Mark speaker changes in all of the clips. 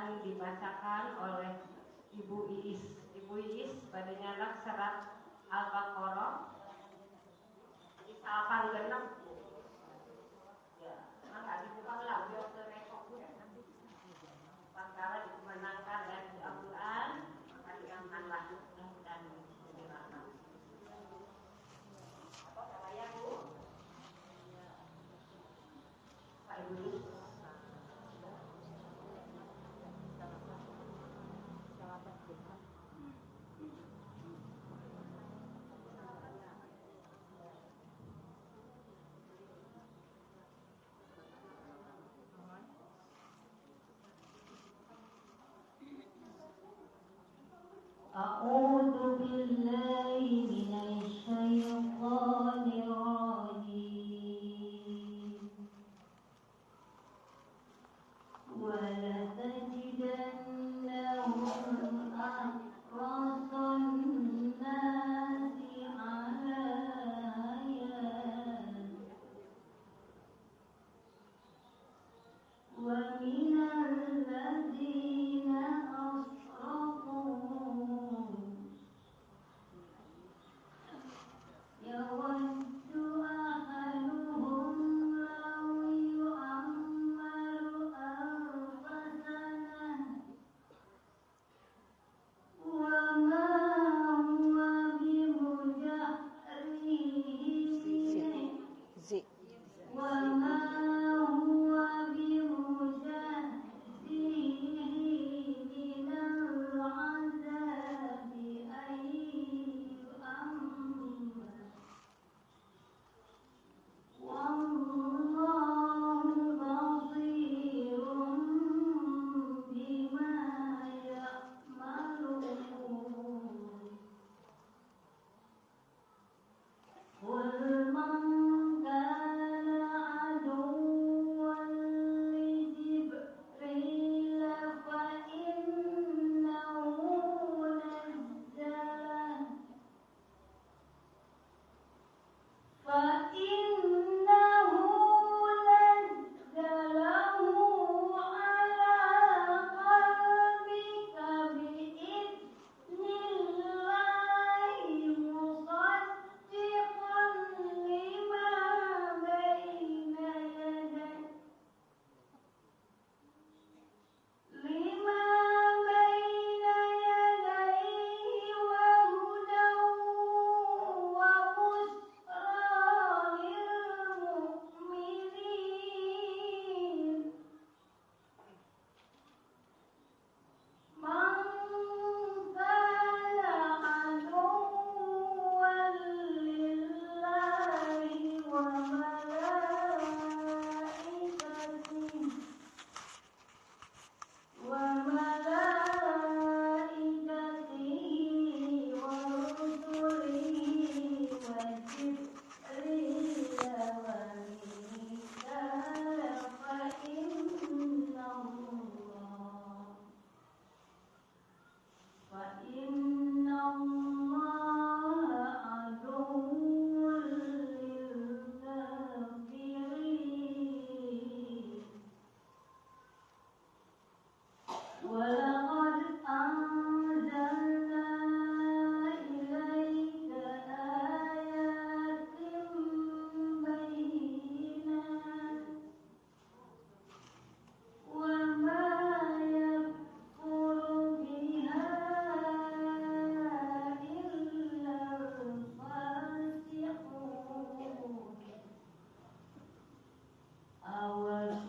Speaker 1: akan dibacakan oleh Ibu Iis. Ibu Iis pada nyalak serat Al-Baqarah misalkan genep ya, nggak dibuka lah biar terekok perkara dikemenangkan dari Al-Quran maka diangkanlah dan dirahmat. Apa saya Bu? Pak Ibu
Speaker 2: أعوذ بالله من الشيطان الرجيم ولتجدنهم أحرص الناس على حياة ومن الذين أشركوا يود أحدهم لو يعمر ألف سنة وما هو بمزحزحه وما هو بمزحزحه من العذاب أن يؤمن والله بصير بما يعملون قل من كان عدوا لجبريل فإنه نزله على قلبك بإذن الله مصدقا لما بين يديه وهدى وبشرى للمؤمنين من كان عدوا لله وملائكته ورسله وجبريل وميكال فإن الله عدو للكافرين ولقد أنزلنا إليك آيات بينات وما يكفر بها إلا الفاسقون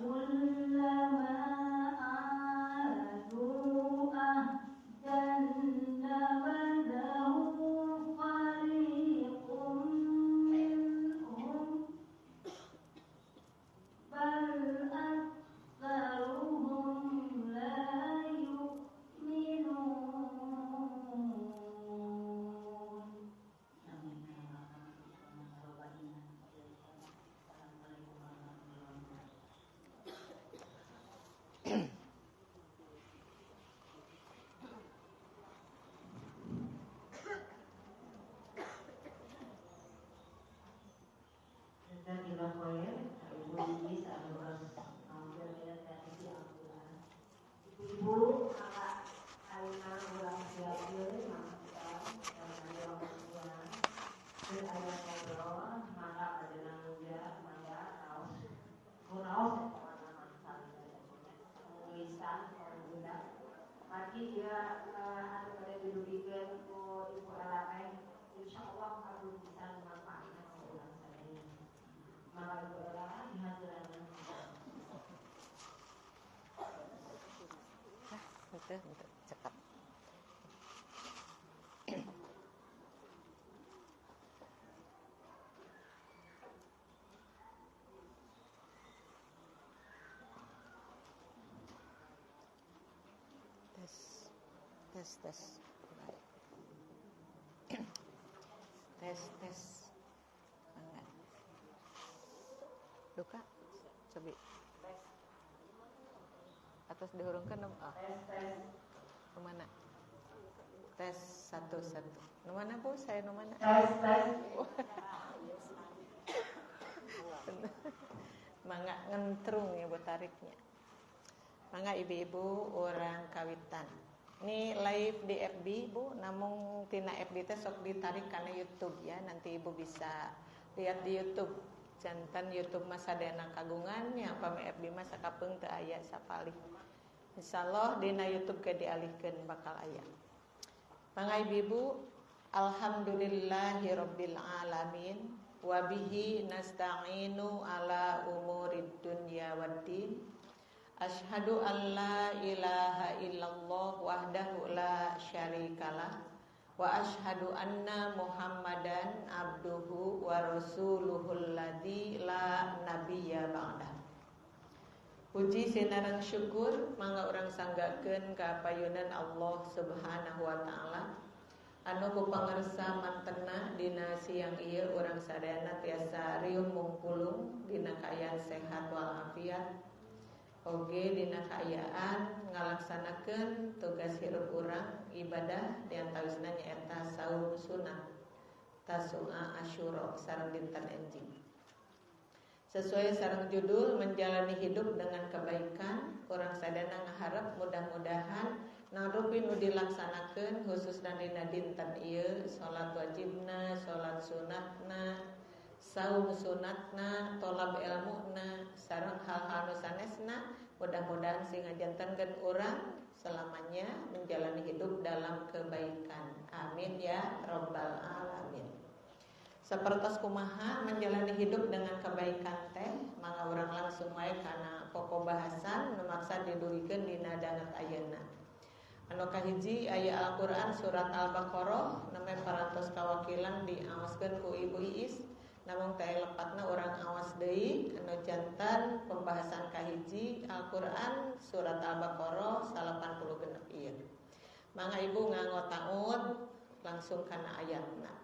Speaker 2: أوكلما عاهدوا
Speaker 1: kawitan orang Bunda. Mari dia ada pada dirugikan ku ibu Alame, insya Allah aku bisa memanfaatkan orang saya. Maka ibu Alame dihadiran.
Speaker 3: Betul, cepat. Tes. Tes. Enggak. Luka, coba. Atas dihurungkan oh.
Speaker 1: Tes.
Speaker 3: Kemana? Tes 1. Mana Bu? Saya mana?
Speaker 1: Tes.
Speaker 3: Mangga ngentrung ya Bu tariknya. Mangga ibu-ibu orang kawitan. Ini live di FB Bu, namun tina FB teh sok ditarik karena YouTube ya. Nanti Ibu bisa lihat di YouTube. Jantan YouTube masa dana kagungan yang pame FB masa kapeung teu aya sapalih. Insyaallah dina YouTube ke dialihkeun bakal aya. Mangga ibu-ibu, alhamdulillahirabbil alamin wa bihi nasta'inu ala umurid dunya waddin. Asyhadu an la ilaha illallah wahdahu la syarikalah wa asyhadu anna Muhammadan abduhu wa rasuluhul ladzi la nabiyya ba'dah. Puji sinareng syukur mangga urang sanggakeun ka payunan Allah Subhanahu wa taala anu ku pangarsa mantenna dina siang ieu urang sadayana tiasa riuh mungkulung dina kaayaan sehat walafiat. Oge dina kaayaan ngalaksanakeun tugas hirup urang ibadah diantawisna nyaeta saum sunat Tasu'a Asyura sareng dinten enjing. Sesuai sareng judul menjalani hidup dengan kebaikan, urang sadana ngaharep mudah-mudahan narupi nu dilaksanakeun khususna dina dinten ieu salat wajibna, salat sunatna, saum sunatna, tolab ilmuna, sareng hal-hal nu sanesna, mudah-mudahan sing ngajantenkeun urang selamanya menjalani hidup dalam kebaikan. Amin ya rabbal alamin. Sapertos kumaha menjalani hidup dengan kebaikan teh, mangga urang langsung wae kana pokok bahasan nu maksa didurikeun dina dangat ayeuna. Anu kahiji aya Al-Qur'an surat Al-Baqarah neme parantos kawakilan diaoskeun ku Ibu Iis. Namun teh lepatna orang awas deui anu jantan pembahasan kahiji Al-Qur'an surat Al-Baqarah 86 ieu. Mangga ibu nganggo langsung kana ayatna.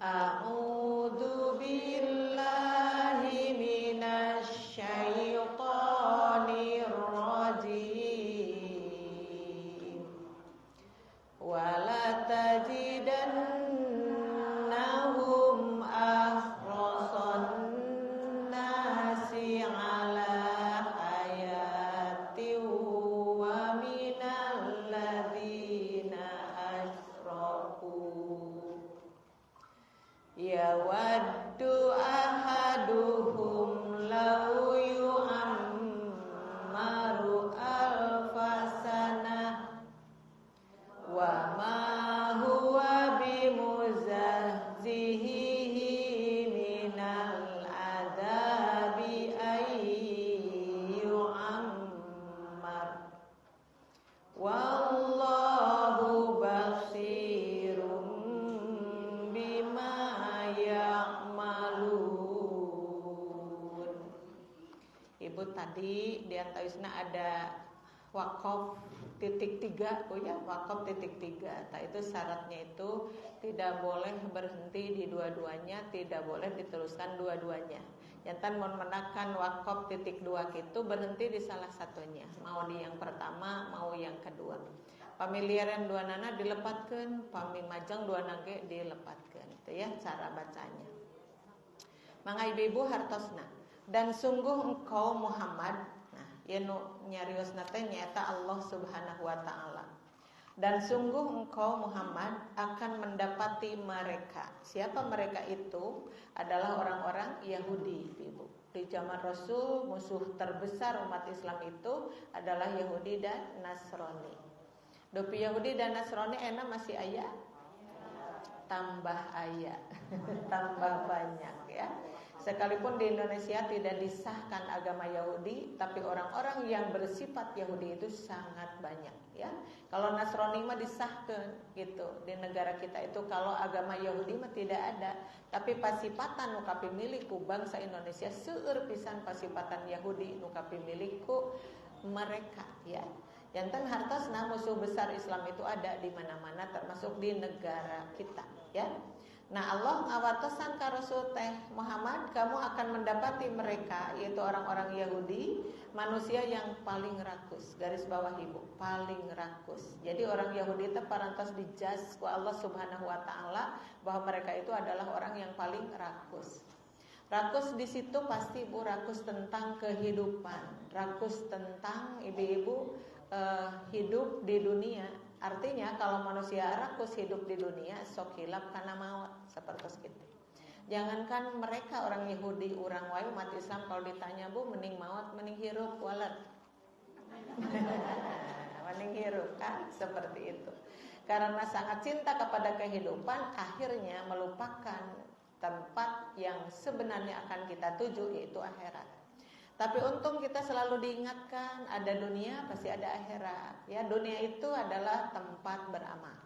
Speaker 3: A'udzu billahi minasy syaithanir rajim. Wala tajidannahum ahrasan nasi ala hayati wa minal ladzina asyraku yawaddu ahaduhum law yu'ammaru alfasana wa ma huwa bimuzahzihi minal adabi ayyu'ammar wallahu basirum bima ya'malun. Ibu tadi diantawisna ada wakaf titik 3 ya, wakaf titik 3. Nah, itu syaratnya itu tidak boleh berhenti di dua-duanya, tidak boleh diteruskan dua-duanya. Jantan mau menakan wakaf titik 2 itu berhenti di salah satunya, mau di yang pertama, mau yang kedua. Pamiliaran dua nana dilepatkan, pamimajang dua nage dilepatkan. Itu ya cara bacanya. Mangga ibu-ibu hartosna. Dan sungguh engkau Muhammad, nah ieu nu nyariosna teh nyaeta Allah Subhanahu wa taala. Dan sungguh engkau Muhammad akan mendapati mereka. Siapa mereka itu? Adalah orang-orang Yahudi, ibu. Di zaman Rasul, musuh terbesar umat Islam itu adalah Yahudi dan Nasrani. Dopi Yahudi dan Nasrani enak masih ayah, tambah ayah, tambah banyak ya. Sekalipun di Indonesia tidak disahkan agama Yahudi, tapi orang-orang yang bersifat Yahudi itu sangat banyak ya. Kalau Nasrani mah disahkan gitu. Di negara kita itu kalau agama Yahudi mah tidak ada, tapi pasipatan nu kapimiliku bangsa Indonesia seueur pisan pasipatan Yahudi nu kapimiliku mereka ya. Jantan hartosna musuh besar Islam itu ada di mana-mana termasuk di negara kita ya. Nah Allah ngawatosan ka Rasul teh Muhammad, kamu akan mendapati mereka yaitu orang-orang Yahudi manusia yang paling rakus, garis bawah ibu, paling rakus. Jadi orang Yahudi itu parantos dijaz ku Allah Subhanahu wa taala bahwa mereka itu adalah orang yang paling rakus. Rakus di situ pasti ibu rakus tentang kehidupan, rakus tentang ibu-ibu hidup di dunia. Artinya kalau manusia rakus hidup di dunia sok hilap kana maut seperti itu. Jangankan mereka orang Yahudi, orang wae umat Islam kalau ditanya bu mending maut mending hirup walad. Mending hirup kan seperti itu. Karena sangat cinta kepada kehidupan akhirnya melupakan tempat yang sebenarnya akan kita tuju yaitu akhirat. Tapi untung kita selalu diingatkan ada dunia pasti ada akhirat. Ya, dunia itu adalah tempat beramal.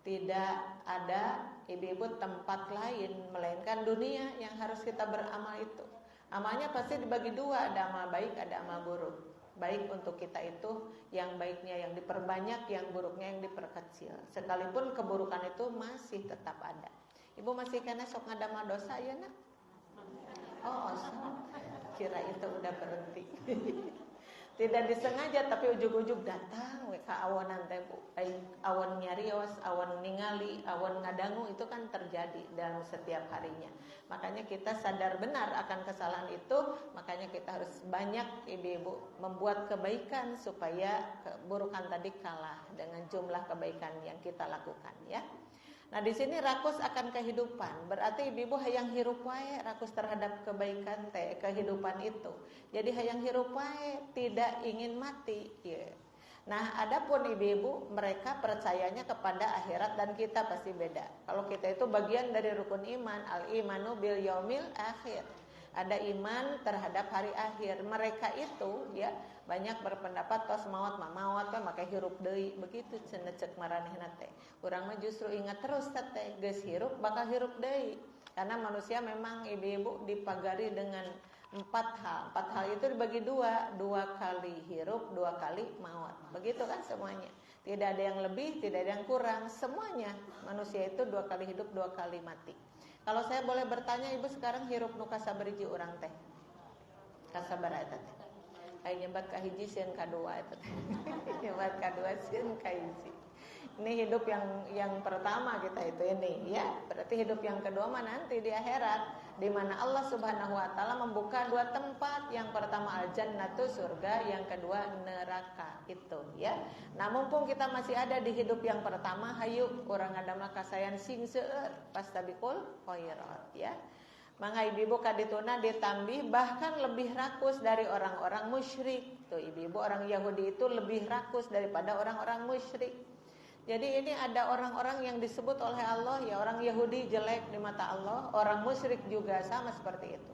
Speaker 3: Tidak ada ibu-ibu tempat lain melainkan dunia yang harus kita beramal itu. Amalnya pasti dibagi dua, ada amal baik, ada amal buruk. Baik untuk kita itu yang baiknya yang diperbanyak, yang buruknya yang diperkecil. Sekalipun keburukan itu masih tetap ada. Ibu masih kena sok ngadama dosa ya nak? Oh, kira itu udah berhenti. Tidak disengaja tapi ujug-ujug datang ka awanan teh Bu. Awan nyarios, awan ningali, awan ngadangu itu kan terjadi dalam setiap harinya. Makanya kita sadar benar akan kesalahan itu, makanya kita harus banyak ibu-ibu membuat kebaikan supaya keburukan tadi kalah dengan jumlah kebaikan yang kita lakukan ya. Nah di sini rakus akan kehidupan, berarti ibu-ibu hayang hirup wae rakus terhadap kebaikan teh kehidupan itu. Jadi hayang hirup wae, tidak ingin mati. Ya. Nah adapun ibu-ibu mereka percayanya kepada akhirat dan kita pasti beda. Kalau kita itu bagian dari rukun iman, al-imanu bil yaumil akhir. Ada iman terhadap hari akhir. Mereka itu ya banyak berpendapat tos maot mah make hirup deui begitu cenah cek maranehna teh. Urang mah justru ingat terus teh geus hirup bakal hirup deui. Karena manusia memang ibu-ibu dipagari dengan 4 hal. 4 hal itu dibagi 2 kali hirup, 2 kali maut. Begitu kan semuanya. Tidak ada yang lebih, tidak ada yang kurang. Semuanya manusia itu 2 kali hidup, 2 kali mati. Kalau saya boleh bertanya, ibu sekarang hirup nu kasaberiji urang teh? Kasabaraha eta teh? Ai nyebat ka hiji sieun kadua eta teh. Nyebat kadua sieun ka hiji. Ini hidup yang pertama kita itu ini ya. Berarti hidup yang kedua mah nanti di akhirat di mana Allah Subhanahu wa taala membuka 2 tempat. Yang pertama al-jannatu surga, yang kedua neraka itu ya. Nah, mumpung kita masih ada di hidup yang pertama, hayu urang ngadangu kasayan sing seueur pastabiqul khairat ya. Mangga ibu-ibu kadituna ditambih bahkan lebih rakus dari orang-orang musyrik. Tuh ibu-ibu orang Yahudi itu lebih rakus daripada orang-orang musyrik. Jadi ini ada orang-orang yang disebut oleh Allah ya orang Yahudi jelek di mata Allah, orang musyrik juga sama seperti itu.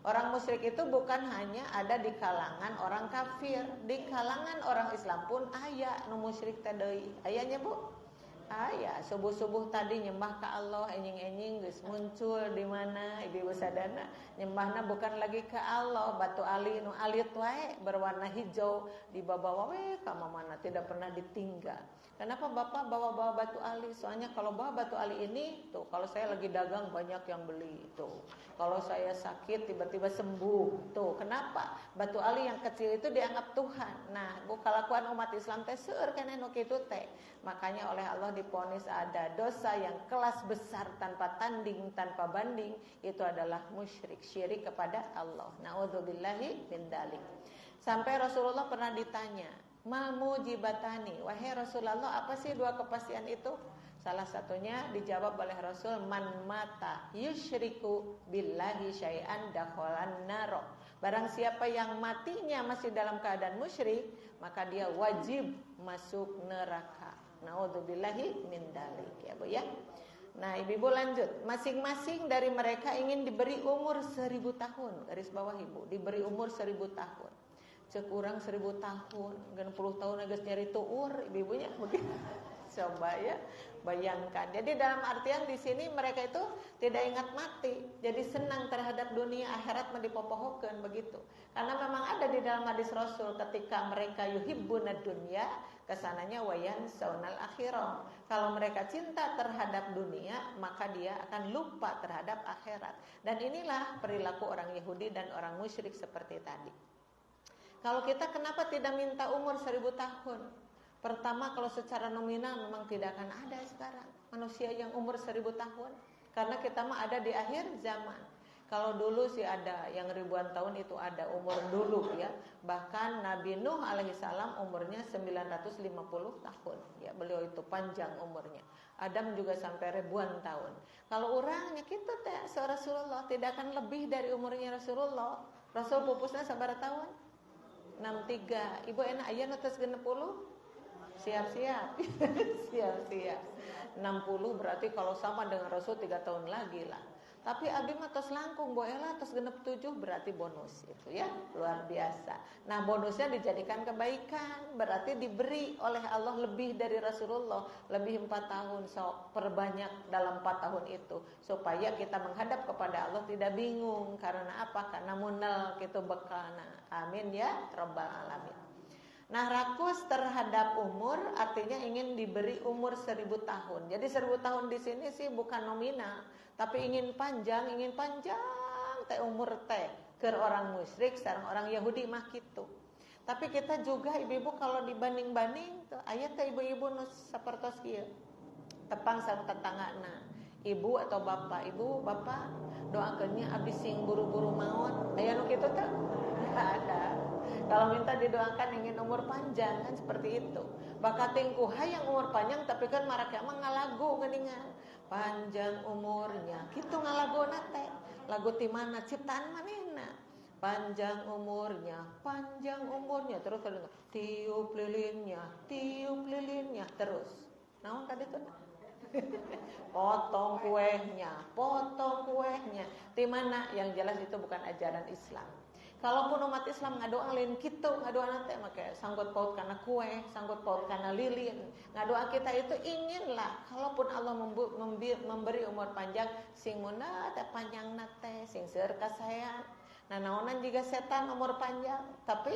Speaker 3: Orang musyrik itu bukan hanya ada di kalangan orang kafir, di kalangan orang Islam pun aya nu musyrik teh deui. Ayanya Bu? Aya, subuh-subuh tadi nyembah ka Allah enjing-enjing geus muncul di mana ibu-ibu sadana nyembahna bukan lagi ka Allah, batu ali nu alit wae berwarna hijau dibawa we ka mana tidak pernah ditinggal. Kenapa Bapak bawa-bawa batu ali? Soalnya kalau bawa batu ali ini tuh kalau saya lagi dagang banyak yang beli tuh. Kalau saya sakit tiba-tiba sembuh tuh. Kenapa? Batu ali yang kecil itu dianggap Tuhan. Nah, bu kalakuan umat Islam teh seueur keneh nu kitu teh. Makanya oleh Allah diponis ada dosa yang kelas besar tanpa tanding, tanpa banding, itu adalah musyrik, syirik kepada Allah. Na'udzubillahi min dzalik. Sampai Rasulullah pernah ditanya, mal mujibatani, wahai Rasulullah, apa sih 2 kepastian itu? Salah satunya dijawab oleh Rasul, man mata yusyriku billahi syai'an dakhalan naro. Barang siapa yang matinya masih dalam keadaan musyrik, maka dia wajib masuk neraka. Naudzubillahi min dzalik, ya Bu ya. Nah, Ibu lanjut. Masing-masing dari mereka ingin diberi umur 1000 tahun. Garis bawah Ibu, diberi umur 1000 tahun. Cekurang 1000 tahun, 60 tahun agak nyari tuur, ibu-ibunya begitu. Coba ya, bayangkan. Jadi dalam artian di sini mereka itu tidak ingat mati, jadi senang terhadap dunia, akhirat mendipopohokeun begitu. Karena memang ada di dalam hadis Rasul ketika mereka yuhibbuna dunya, kesananya wayan saunal akhirah. Kalau mereka cinta terhadap dunia, maka dia akan lupa terhadap akhirat. Dan inilah perilaku orang Yahudi dan orang musyrik seperti tadi. Kalau kita kenapa tidak minta umur 1000 tahun? Pertama, kalau secara nominal memang tidak akan ada sekarang manusia yang umur 1000 tahun. Karena kita mah ada di akhir zaman. Kalau dulu sih ada yang ribuan tahun itu ada umur dulu ya. Bahkan Nabi Nuh alaihissalam umurnya 950 tahun. Ya, beliau itu panjang umurnya. Adam juga sampai ribuan tahun. Kalau orangnya kita teh Rasulullah tidak akan lebih dari umurnya Rasulullah. Rasul pupusnya sabaraha tahun? 63. Ibu enak aya nu tos 60? Siap-siap. Siap-siap. 60 berarti kalau sama dengan Rasul 3 tahun lagi lah. Tapi abdi mah tos langkung, boela tos genep 7 berarti bonus itu ya, luar biasa. Nah, bonusnya dijadikan kebaikan, berarti diberi oleh Allah lebih dari Rasulullah, lebih 4 tahun, so perbanyak dalam 4 tahun itu supaya kita menghadap kepada Allah tidak bingung. Karena apa? Karena munal kitu bekalna. Amin ya rabbal alamin. Nah, rakus terhadap umur artinya ingin diberi umur 1000 tahun. Jadi 1000 tahun di sini sih bukan nominal, tapi ingin panjang teh umur teh ke orang musyrik sareng orang Yahudi mah kitu. Tapi kita juga ibu-ibu kalau dibanding-banding tuh aya teh ibu-ibu nu sapertos kieu. Tepang sareng tetanggana. Ibu atau bapak, ibu, bapak doakeunnya abdi sing buru-buru maot. Aya nu kitu teh? Ada. Kalau minta didoakan ingin umur panjang kan seperti itu. Bakatingku hayang umur panjang tapi kan maraknya mah ngalagu geuningan. Panjang umurnya. Kitu ngalagona teh. Lagu ti mana ciptaan manehna. Panjang umurnya terus tiup lilinnya terus. Naon tadi tuh? Potong kuehnya. Di mana? Yang jelas itu bukan ajaran Islam. Kalaupun umat Islam ngadoain kitu, ngadoa teh make sanggut paut kana kue, sanggut paut kana lilin. Ngadoa kita itu inginlah kalaupun Allah memberi umur panjang sing munah teh panjangna teh sing seueur kasayan. Nah, naonan juga setan umur panjang tapi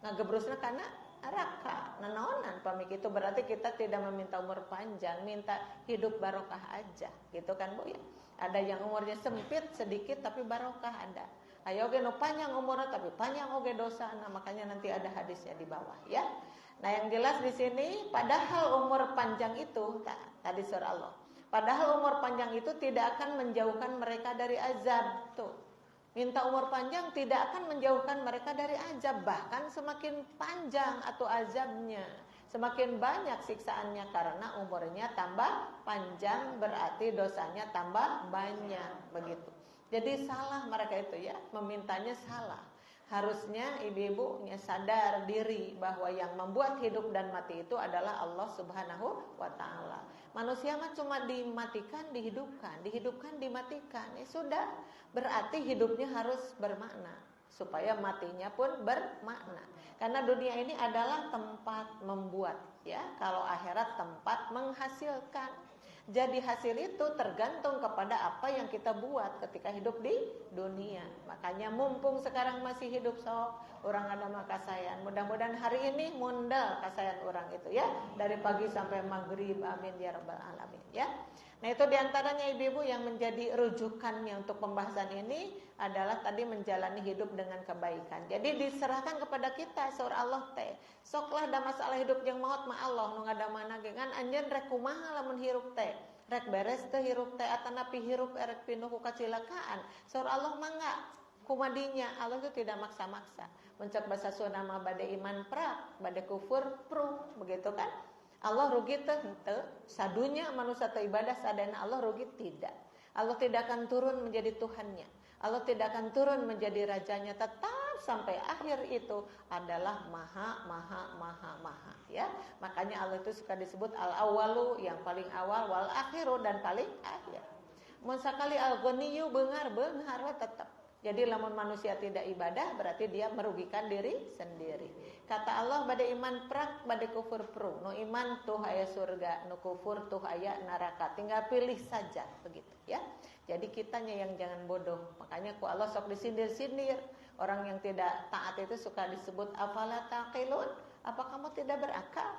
Speaker 3: ngagebrusna kana neraka. Nah, naonan pamik itu berarti kita tidak meminta umur panjang, minta hidup barokah aja. Gitu kan, Bu ya. Ada yang umurnya sempit sedikit tapi barokah ada. Ayo oge nu panjang umurnya tapi panjang oge dosa. Nah, makanya nanti ada hadisnya di bawah ya. Nah, yang jelas di sini padahal umur panjang itu tadi surah Allah. Padahal umur panjang itu tidak akan menjauhkan mereka dari azab tuh. Minta umur panjang tidak akan menjauhkan mereka dari azab, bahkan semakin panjang atau azabnya, semakin banyak siksaannya karena umurnya tambah panjang berarti dosanya tambah banyak begitu. Jadi salah mereka itu ya, memintanya salah. Harusnya ibu-ibunya sadar diri bahwa yang membuat hidup dan mati itu adalah Allah Subhanahu wa ta'ala. Manusia mah cuma dimatikan, dihidupkan, dimatikan. Ya sudah, berarti hidupnya harus bermakna supaya matinya pun bermakna. Karena dunia ini adalah tempat membuat ya, kalau akhirat tempat menghasilkan. Jadi hasil itu tergantung kepada apa yang kita buat ketika hidup di dunia. Makanya mumpung sekarang masih hidup sok, orang ada makasayan. Mudah-mudahan hari ini mundal kasayan orang itu ya, dari pagi sampai maghrib. Amin ya rabbal alamin ya. Nah, itu diantaranya ibu-ibu yang menjadi rujukannya untuk pembahasan ini adalah tadi menjalani hidup dengan kebaikan. Jadi diserahkan kepada kita surah Allah teh. Soklah ada masalah hidup yang maut ma Allah nu ngadamana ge ngan anjeun rek kumaha lamun hirup teh. Rek beres teh hirup teh atanapi hirup erek pinuh ku kacilakaan. Surah Allah mangga kumadinya. Allah itu tidak maksa-maksa. Mencak basa Sunda mah bade iman prak, bade kufur prung, begitu kan? Allah rugi teh henteu, sadunya manusia teu ibadah sadana Allah rugi tidak. Allah tidak akan turun menjadi Tuhannya. Allah tidak akan turun menjadi rajanya, tetap sampai akhir itu adalah maha ya. Makanya Allah itu suka disebut al-awwalu, yang paling awal, wal akhiru, dan paling akhir. Mun sakali al-ghaniyyu beungar tetap. Jadi lamun manusia tidak ibadah berarti dia merugikan diri sendiri. Kata Allah, bade iman prak, bade kufur pru. Nu iman tuh aya surga, nu kufur tuh aya neraka. Tinggal pilih saja begitu ya. Jadi kitanya yang jangan bodoh. Makanya ku Allah sok disindir-sindir. Orang yang tidak taat itu suka disebut afala taqilun. Apa kamu tidak berakal?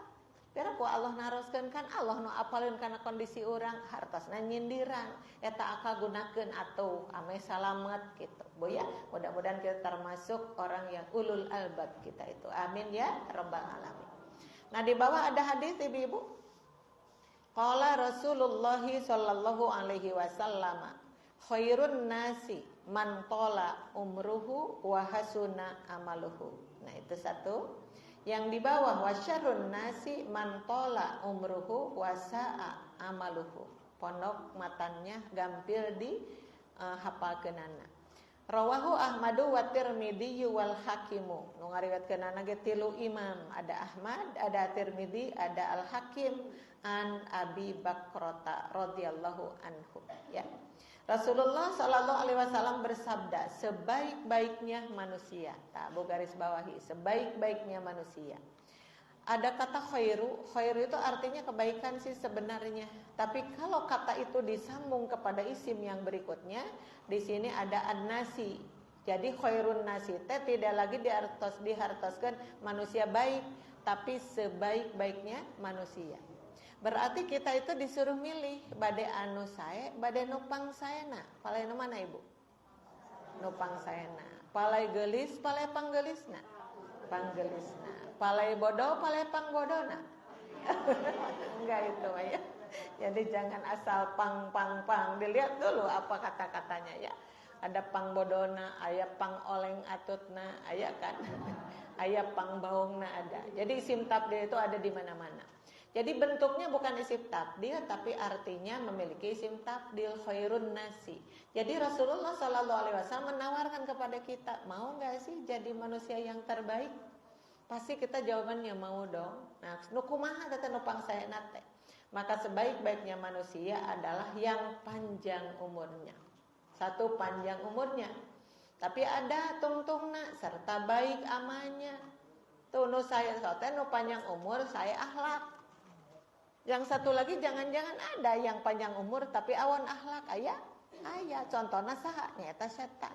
Speaker 3: Biar ku Allah naroskeun kan Allah nu apaleun kana kondisi urang hartosna nyindiran. Eta akal gunakeun atuh ame salamet gitu. Bu ya, mudah-mudahan kita termasuk orang yang ulul albab kita itu. Amin ya rabbal alamin. Nah, di bawah ada hadis Ibu-ibu. Qala Rasulullah sallallahu alaihi wasallam, khairun nasi man tola umruhu wa hasuna amaluhu. Nah, itu satu. Yang di bawah wasyarrun nasi man tola umruhu wa sa'a amaluhu. Pondok matannya gampil di hafalkeunana. Rawahu Ahmadu wa Tirmidzi wal Hakimu. Nu ngariwayatkeunana ge 3 imam, ada Ahmad, ada Tirmidzi, ada Al Hakim an Abi Bakrata radhiyallahu anhu ya. Rasulullah sallallahu alaihi wasallam bersabda, sebaik-baiknya manusia. Bu garis bawahi, sebaik-baiknya manusia. Ada kata khairu itu artinya kebaikan sih sebenarnya. Tapi kalau kata itu disambung kepada isim yang berikutnya, di sini ada an-nasi. Jadi khairun nasi teh tidak lagi dihartoskan manusia baik, tapi sebaik-baiknya manusia. Berarti kita itu disuruh milih bade anu sae, bade nupang saena. Palai nu mana Ibu? Nupang saena. Palai geulis, palai panggeulisna. Panggeulisna. Palai bodoh, palai pangbodona. Enggak itu ya. Jadi jangan asal pang. Dilihat dulu apa kata-katanya ya. Ada pang bodona, aya pang oleng atutna, aya kan. Aya pang baungna ada. Jadi isim tabdil itu ada di mana-mana. Jadi bentuknya bukan isim tabdil, tapi artinya memiliki isim tabdil, khairun nasi. Jadi Rasulullah Sallallahu Alaihi Wasallam menawarkan kepada kita, mau nggak sih jadi manusia yang terbaik? Pasti kita jawabannya mau dong. Nah, nukumaha teh nupang saya nate. Maka sebaik-baiknya manusia adalah yang panjang umurnya. Satu, panjang umurnya. Tapi ada tungtungna serta baik amalnya. Tuh nu saya sote nu panjang umur, saya akhlak. Yang satu lagi jangan-jangan ada yang panjang umur tapi awan akhlak aya. Contohna saha? Nyaeta setan.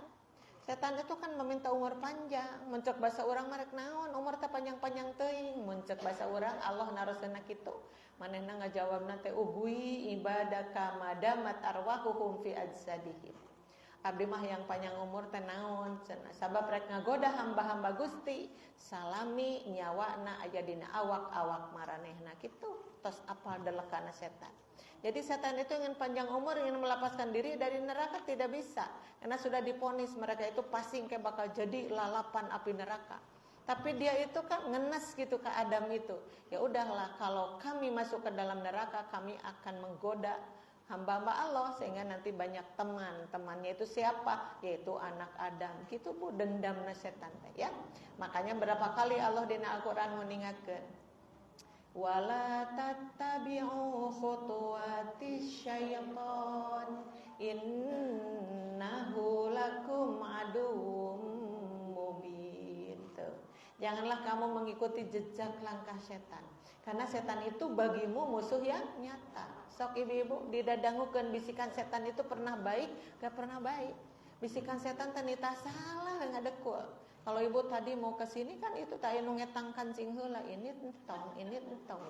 Speaker 3: Setan itu kan meminta umur panjang. Muncul bahasa urang marek naon umur teh panjang-panjang teuing. Muncul bahasa urang Allah naroskeunna kitu. Manehna ngajawabna teh ubui ibadaka madamat arwahuhum fi ajsadihim. Abdi mah yang panjang umur teh naon cenah. Sabab rek ngagoda hamba-hamba Gusti, salami nyawana aya dina awak-awak maranehna kitu. Tos apal delekana setan. Jadi setan itu ingin panjang umur, ingin melepaskan diri dari neraka tidak bisa. Karena sudah diponis mereka itu pasti kayak bakal jadi lalapan api neraka. Tapi dia itu kan ngenes gitu ke Adam itu. Ya udahlah, kalau kami masuk ke dalam neraka, kami akan menggoda hamba-hamba Allah sehingga nanti banyak temannya itu siapa? Yaitu anak Adam. Gitu Bu, dendamna setan ya. Makanya berapa kali Allah dina Al-Qur'an meningatkeun wala tattabi'u khutuwatis syaitan innahu lakum aduwwum mubin. Janganlah kamu mengikuti jejak langkah setan, karena setan itu bagimu musuh yang nyata. Sok ibu-ibu didadangukeun bisikan setan itu pernah baik, gak pernah baik. Bisikan setan tanita salah ngadekul. Kalau ibu tadi mau ke sini kan itu tadi ngetang kancing heula ini entong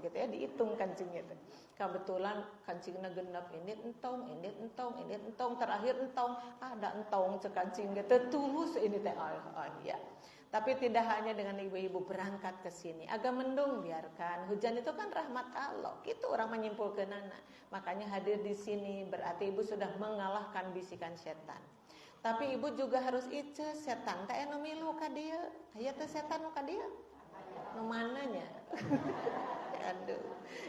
Speaker 3: gitu ya, dihitung kancingnya itu. Kebetulan kancingna genep ini entong terakhir entong ada entong cekancing gitu tulus ini teh ya. Tapi tidak hanya dengan ibu-ibu berangkat ke sini, agak mendung biarkan. Hujan itu kan rahmat Allah. Gitu orang menyimpulkeunana. Makanya hadir di sini berarti ibu sudah mengalahkan bisikan setan. Tapi ibu juga harus ice setan teh anu milu ka dieu. Aya teh setan nu ka dieu. Nu mananya? Aduh,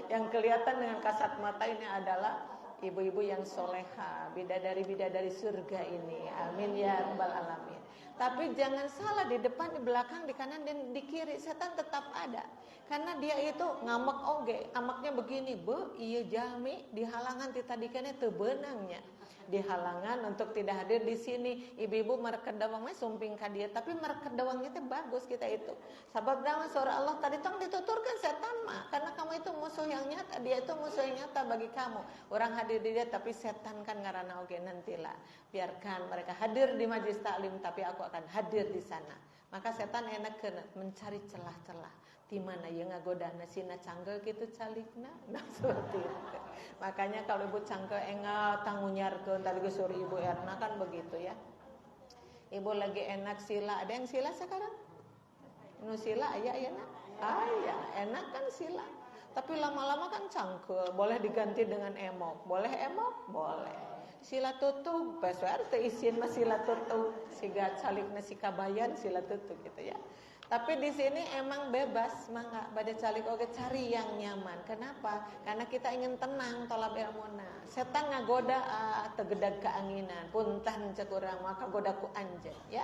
Speaker 3: yang kelihatan dengan kasat mata ini adalah ibu-ibu yang soleha, bidadari-bidadari surga ini. Amin ya rabbal alamin. Tapi jangan salah, di depan, di belakang, di kanan dan di kiri setan tetap ada. Karena dia itu ngamak oge, amaknya begini, bu, iya jami di halangan titadikanya teu beunangnya. Di halangan untuk tidak hadir di sini. Ibu-ibu merekedawang mah sumping ka dia, tapi merekedawangnya teh bagus kita itu. Sabab dalam surah Allah tadi tong dituturkan setan mah, karena kamu itu musuh yang nyata, dia itu musuh yang nyata bagi kamu. Orang hadir di dia tapi setan kan ngaranna oge nantilah. Biarkan mereka hadir di majelis taklim tapi aku akan hadir di sana. Maka setan enak mencari celah-celah. Di mana ya ngagodana sina canggel gitu calikna. Nah seperti itu. Makanya kalau ibu canggel enggak tangunyarkeun tadi geus suruh ibu Erna kan begitu ya. Ibu lagi enak sila, ada yang sila sekarang? Nu sila aya ayeuna? Aya, enak kan sila. Tapi lama-lama kan cangkel, boleh diganti dengan emok. Boleh emok? Boleh. Sila tutug, pesuar teu isin mah sila tutug. Siga calikna si kabayan sila tutug gitu ya. Tapi di sini emang bebas, mangga bade calik oge cari yang nyaman. Kenapa? Karena kita ingin tenang tolab ilmuna. Setan ngagoda tegedag keanginan, punten cek urang maka goda ku anjeun ya.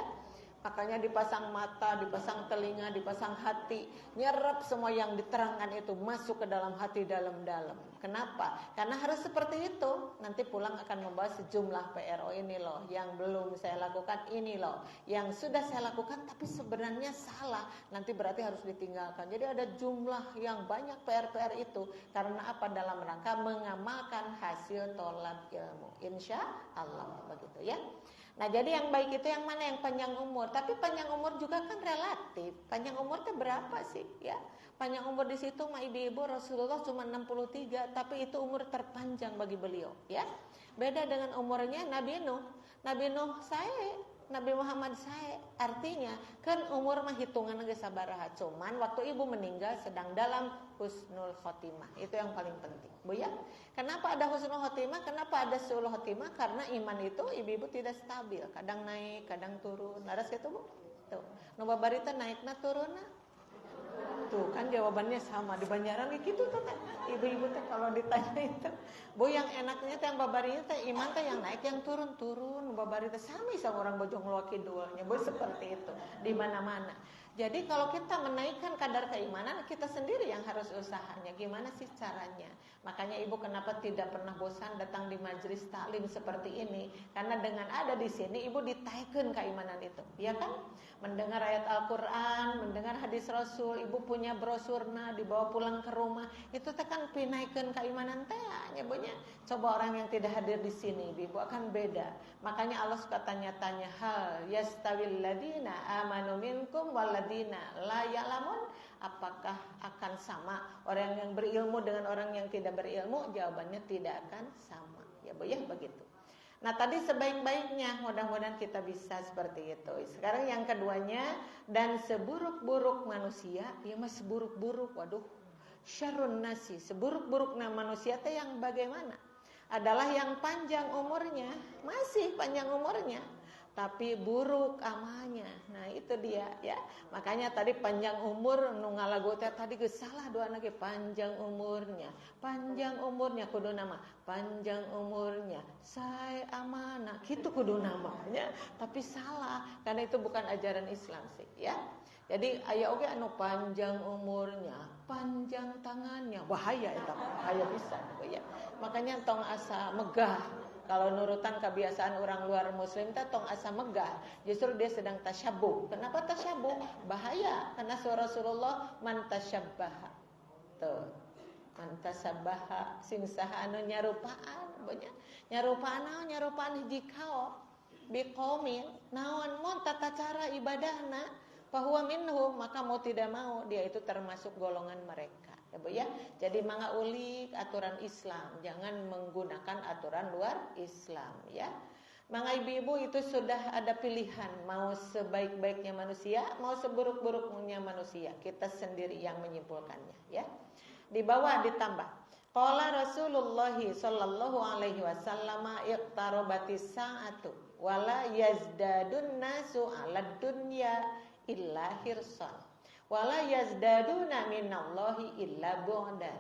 Speaker 3: Makanya dipasang mata, dipasang telinga, dipasang hati, nyerap semua yang diterangkan itu masuk ke dalam hati dalam-dalam. Kenapa? Karena harus seperti itu. Nanti pulang akan membahas sejumlah PRO ini loh, yang belum saya lakukan ini loh, yang sudah saya lakukan tapi sebenarnya salah. Nanti berarti harus ditinggalkan. Jadi ada jumlah yang banyak PR-PR itu. Karena apa? Dalam rangka mengamalkan hasil tolab ilmu. Insya Allah begitu ya. Nah jadi yang baik itu yang mana? Yang panjang umur. Tapi panjang umur juga kan relatif. Panjang umur itu berapa sih ya? Panjang umur di situ mah ibu-ibu Rasulullah cuma 63, tapi itu umur terpanjang bagi beliau ya. Beda dengan umurnya Nabi Nuh. Nabi Nuh saya, Nabi Muhammad saya. Artinya kan umur mah hitungan geus sabaraha. Cuman waktu ibu meninggal sedang dalam husnul khotimah. Itu yang paling penting. Bu ya. Kenapa ada husnul khotimah? Kenapa ada suul khotimah? Karena iman itu ibu-ibu tidak stabil. Kadang naik, kadang turun. Laras gitu Bu? Tuh. Nu babarita naikna turunna. Tuh kan jawabannya sama di Banjaran gitu tuh kan. Ibu-ibu teh kalau ditanya itu, Bu yang enaknya teh yang babarinya teh iman teh yang naik yang turun babari teh sami sama orang Bojong Loa Kidulnya. Bu seperti itu di mana-mana. Jadi kalau kita menaikkan kadar keimanan, kita sendiri yang harus usahanya. Gimana sih caranya? Makanya ibu kenapa tidak pernah bosan datang di majelis taklim seperti ini? Karena dengan ada di sini ibu ditaikkan keimanan itu, ya kan? Mendengar ayat Al-Quran, mendengar hadis Rasul, ibu punya brosurna dibawa pulang ke rumah, itu tekan pinaikkan keimanan teh, nyebutnya. Coba orang yang tidak hadir di sini, ibu akan beda. Makanya Allah suka tanya-tanya, hal yastawil ladina amanu minkum waladina la ya'lamun, apakah akan sama orang yang berilmu dengan orang yang tidak berilmu? Jawabannya tidak akan sama. Ya Bu ya begitu. Nah tadi sebaik-baiknya, mudah-mudahan kita bisa seperti itu. Sekarang yang keduanya, dan seburuk-buruk manusia, ya mas seburuk-buruk, waduh, syarrun nasi, seburuk-buruknya manusia itu yang bagaimana? Adalah yang panjang umurnya, masih panjang umurnya, tapi buruk amalnya. Nah itu dia ya. Makanya tadi panjang umur nu ngalago teh tadi geus salah doa lagi, panjang umurnya. Panjang umurnya kudu nama panjang umurnya sae amanah kitu kudu namanya. Tapi salah karena itu bukan ajaran Islam sih ya. Jadi aya oge anu panjang umurnya, panjang tangannya. Bahaya eta, bahaya pisan ya. Makanya tong asa megah. Kalau nurutan kebiasaan orang luar muslim teh tong asa megah, justru dia sedang tasyabuh. Kenapa tasyabuh? Bahaya, karena surah Rasulullah man tasyabbaha. Tuh. Man tasabbaha sing saha anu nyarupaan, banyak. Nyarupaan hiji kaum biqaumin naon mun tata cara ibadahna bahwa minhum, maka mau tidak mau dia itu termasuk golongan mereka. Ya Bu ya. Jadi mangga ulik aturan Islam, jangan menggunakan aturan luar Islam ya. Mangga ibu-ibu itu sudah ada pilihan, mau sebaik-baiknya manusia, mau seburuk-buruknya manusia. Kita sendiri yang menyimpulkannya ya. Di bawah ditambah. Qala Rasulullah sallallahu alaihi wasallam iqtarabatis sa'atu wala yazdadun nasu 'alad dunya illa hirsan wala yazdaduna minallahi illa bu'dan.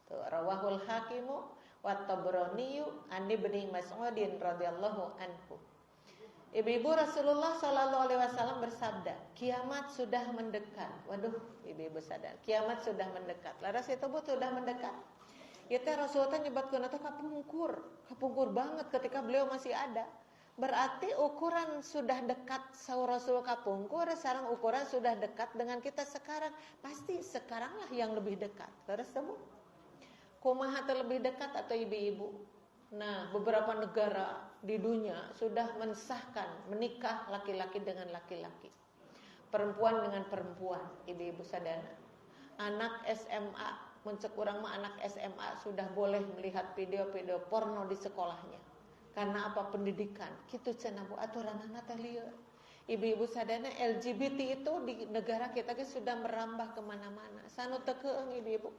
Speaker 3: Tuh, rawahul hakimu wa tabrani an ibni Mas'udin radhiyallahu anhu. Ibu-ibu, Rasulullah Shallallahu Alaihi Wasallam bersabda, kiamat sudah mendekat. Waduh, ibu-ibu sadar, kiamat sudah mendekat. Laras itu bu sudah mendekat. Kita Rasulullah nyebatkeun eta kapungkur banget ketika beliau masih ada. Berarti ukuran sudah dekat saur Rasul kapungkur, sekarang ukuran sudah dekat dengan kita sekarang. Pasti sekaranglah yang lebih dekat. Laras bu, kumaha lebih dekat atau ibu-ibu? Nah, beberapa negara di dunia sudah mensahkan menikah laki-laki dengan laki-laki, perempuan dengan perempuan, ibu-ibu sadana. Anak SMA, muncul kurang mah anak SMA sudah boleh melihat video-video porno di sekolahnya. Karena apa? Pendidikan. Kitu cenah bu aturanna teh lieur. Ibu-ibu sadana, LGBT itu di negara kita sudah merambah kemana-mana. Sanu teu keung ibu-ibu.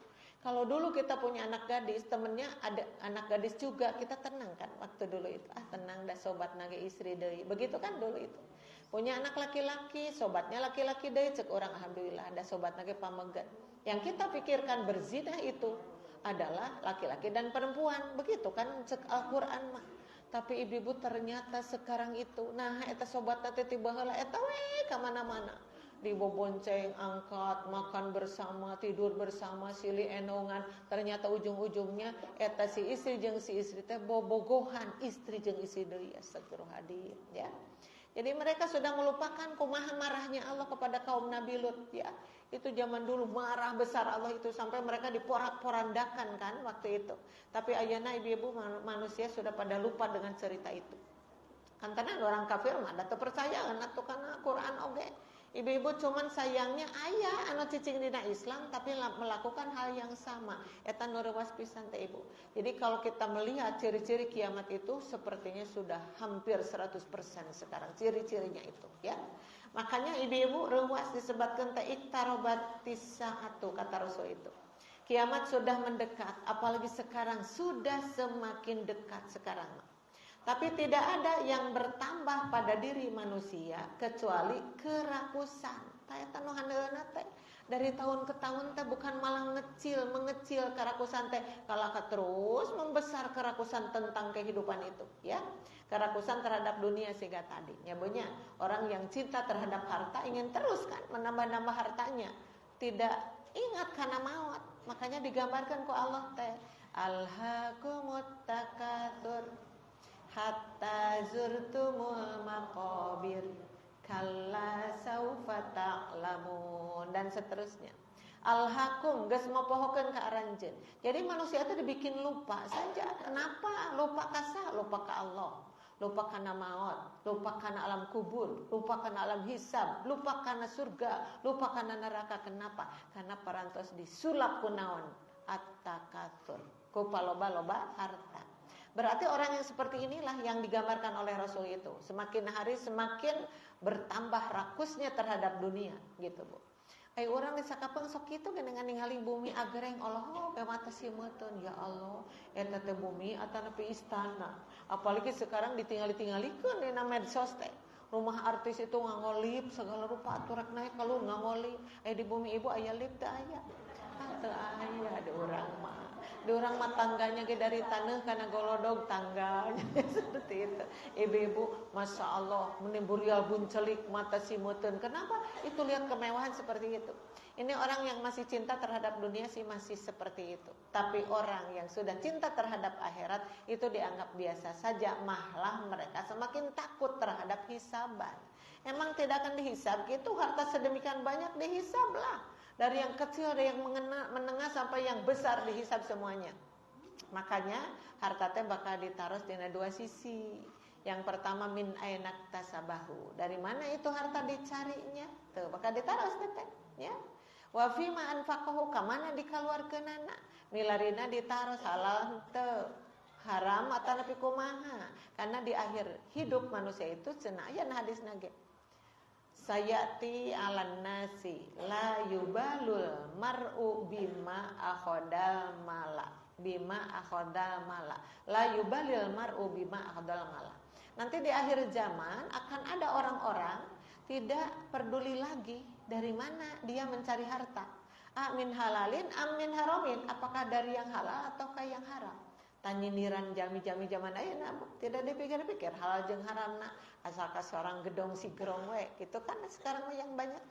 Speaker 3: Kalau dulu kita punya anak gadis, temennya ada anak gadis juga, kita tenang kan waktu dulu itu. Tenang dah sobat nage istri deui. Begitu kan dulu itu. Punya anak laki-laki, sobatnya laki-laki deui, cek orang alhamdulillah ada sobat nage pamegan. Yang kita pikirkan berzina itu adalah laki-laki dan perempuan. Begitu kan cek Al-Qur'an mah. Tapi ibu-ibu ternyata sekarang itu, nah eta sobat teh tiba heula eta we ka mana-mana. Dibobonceng, angkat, makan bersama, tidur bersama, silih enongan. Ternyata ujung-ujungnya eta si istri jeung si istri teh bobogohan, istri jeung istri deui, astagfirullahaladzim ya. Jadi mereka sudah melupakan kumaha marahnya Allah kepada kaum Nabi Lut ya. Itu zaman dulu marah besar Allah itu sampai mereka diporak-porandakan kan waktu itu. Tapi ayeuna ibu-ibu manusia sudah pada lupa dengan cerita itu. Kan tenan orang kafir mah da teu percaya atuh kana Quran oge. Ibu-ibu cuman sayangnya aya anu cicing dina Islam tapi melakukan hal yang sama. Eta nu reuwas pisan teh ibu. Jadi kalau kita melihat ciri-ciri kiamat itu sepertinya sudah hampir 100% sekarang ciri-cirinya itu ya. Makanya ibu-ibu reuwas disebutkeun teh iqtarabatis saatu kata Rasul itu. Kiamat sudah mendekat, apalagi sekarang sudah semakin dekat sekarang. Tapi tidak ada yang bertambah pada diri manusia kecuali kerakusan. Eta nu handeuna teh dari tahun ke tahun teh bukan malah mengecil kerakusan teh, kalaka terus membesar kerakusan tentang kehidupan itu, ya. Kerakusan terhadap dunia siga tadi. Nyabonya orang yang cinta terhadap harta ingin terus kan menambah-nambah hartanya. Tidak ingat kana maut. Makanya digambarkan ku Allah teh, alhaakumut takatsur hatta zurtumul maqabir kalla saufa ta'lamun dan seterusnya. Alhaqum geus mopohokeun ka aranjeun. Jadi manusia itu dibikin lupa saja. Kenapa? Lupa ka sa? Lupa ka Allah. Lupa kana maut, lupa kana alam kubur, lupa kana alam hisab, lupa kana surga, lupa kana neraka. Kenapa? Karena parantos disulap ku naon? At-takatsur. Ku paloba-loba harta. Berarti orang yang seperti inilah yang digambarkan oleh Rasul itu. Semakin hari semakin bertambah rakusnya terhadap dunia, gitu Bu. Orang di sakapeung sok kitu dengan ningali bumi agreng Allah mata simeuteun ya Allah eta teh bumi ata nepi istana. Apalagi sekarang ditinggali-tingalikeun dina medsos teh. Rumah artis itu ngangolip segala rupa aturak naik kalau ngangolip. Di bumi ibu aya lip teh aya. Teu aya ada urang mah. Di orang mah tangganya ge dari taneuh kana golodog tangganya seperti itu. Ibu-ibu Masya Allah menimburial buncelik mata simeuteun. Kenapa? Itu lihat kemewahan seperti itu. Ini orang yang masih cinta terhadap dunia sih masih seperti itu. Tapi orang yang sudah cinta terhadap akhirat itu dianggap biasa saja. Malah mereka semakin takut terhadap hisaban. Emang tidak akan dihisab gitu, harta sedemikian banyak dihisab lah. Dari yang kecil, dari yang menengah sampai yang besar dihisab semuanya. Makanya harta teh bakal ditaruh di dua sisi. Yang pertama min ainak tasabahu. Dari mana itu harta dicarinya? Tuh bakal ditaruh teh, ya. Wa fi ma anfaqahu ka mana dikaluarkeunana? Milarina ditaruh halal teu. Haram atau nepi kumaha? Karena di akhir hidup manusia itu cenah aya hadis nage. Sayati alan nasi la yubalul mar'u bima akhodal mala la yubalil mar'u bima akhodal mala. Nanti di akhir zaman akan ada orang-orang tidak peduli lagi Dari mana dia mencari harta? Amin halalin, amin haramin. Apakah dari yang halal ataukah yang haram? Tanyiniran jami-jami zaman ayeuna tidak dipikir-pikir halal jeung haramna. Asal ka seorang gedong si gerong we. Gitu kan sekarang yang banyak.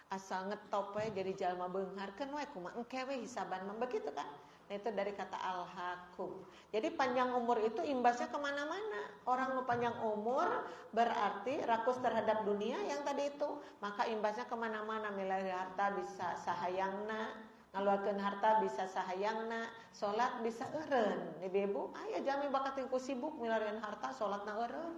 Speaker 3: Asal ngetop we jadi jalma beungharkeun we kumaha engke we hisaban mah begitu kan. Nah, itu dari kata al-hakum. Jadi panjang umur itu imbasnya kemana-mana. Orang mau panjang umur berarti rakus terhadap dunia yang tadi itu. Maka imbasnya kemana-mana. Milari harta bisa sahayangna. Ngaluarkeun harta bisa sahayangna. Sholat bisa eureun. Ibu-ibu, aya jami bakat tingku sibuk milarian harta, sholatna eureun.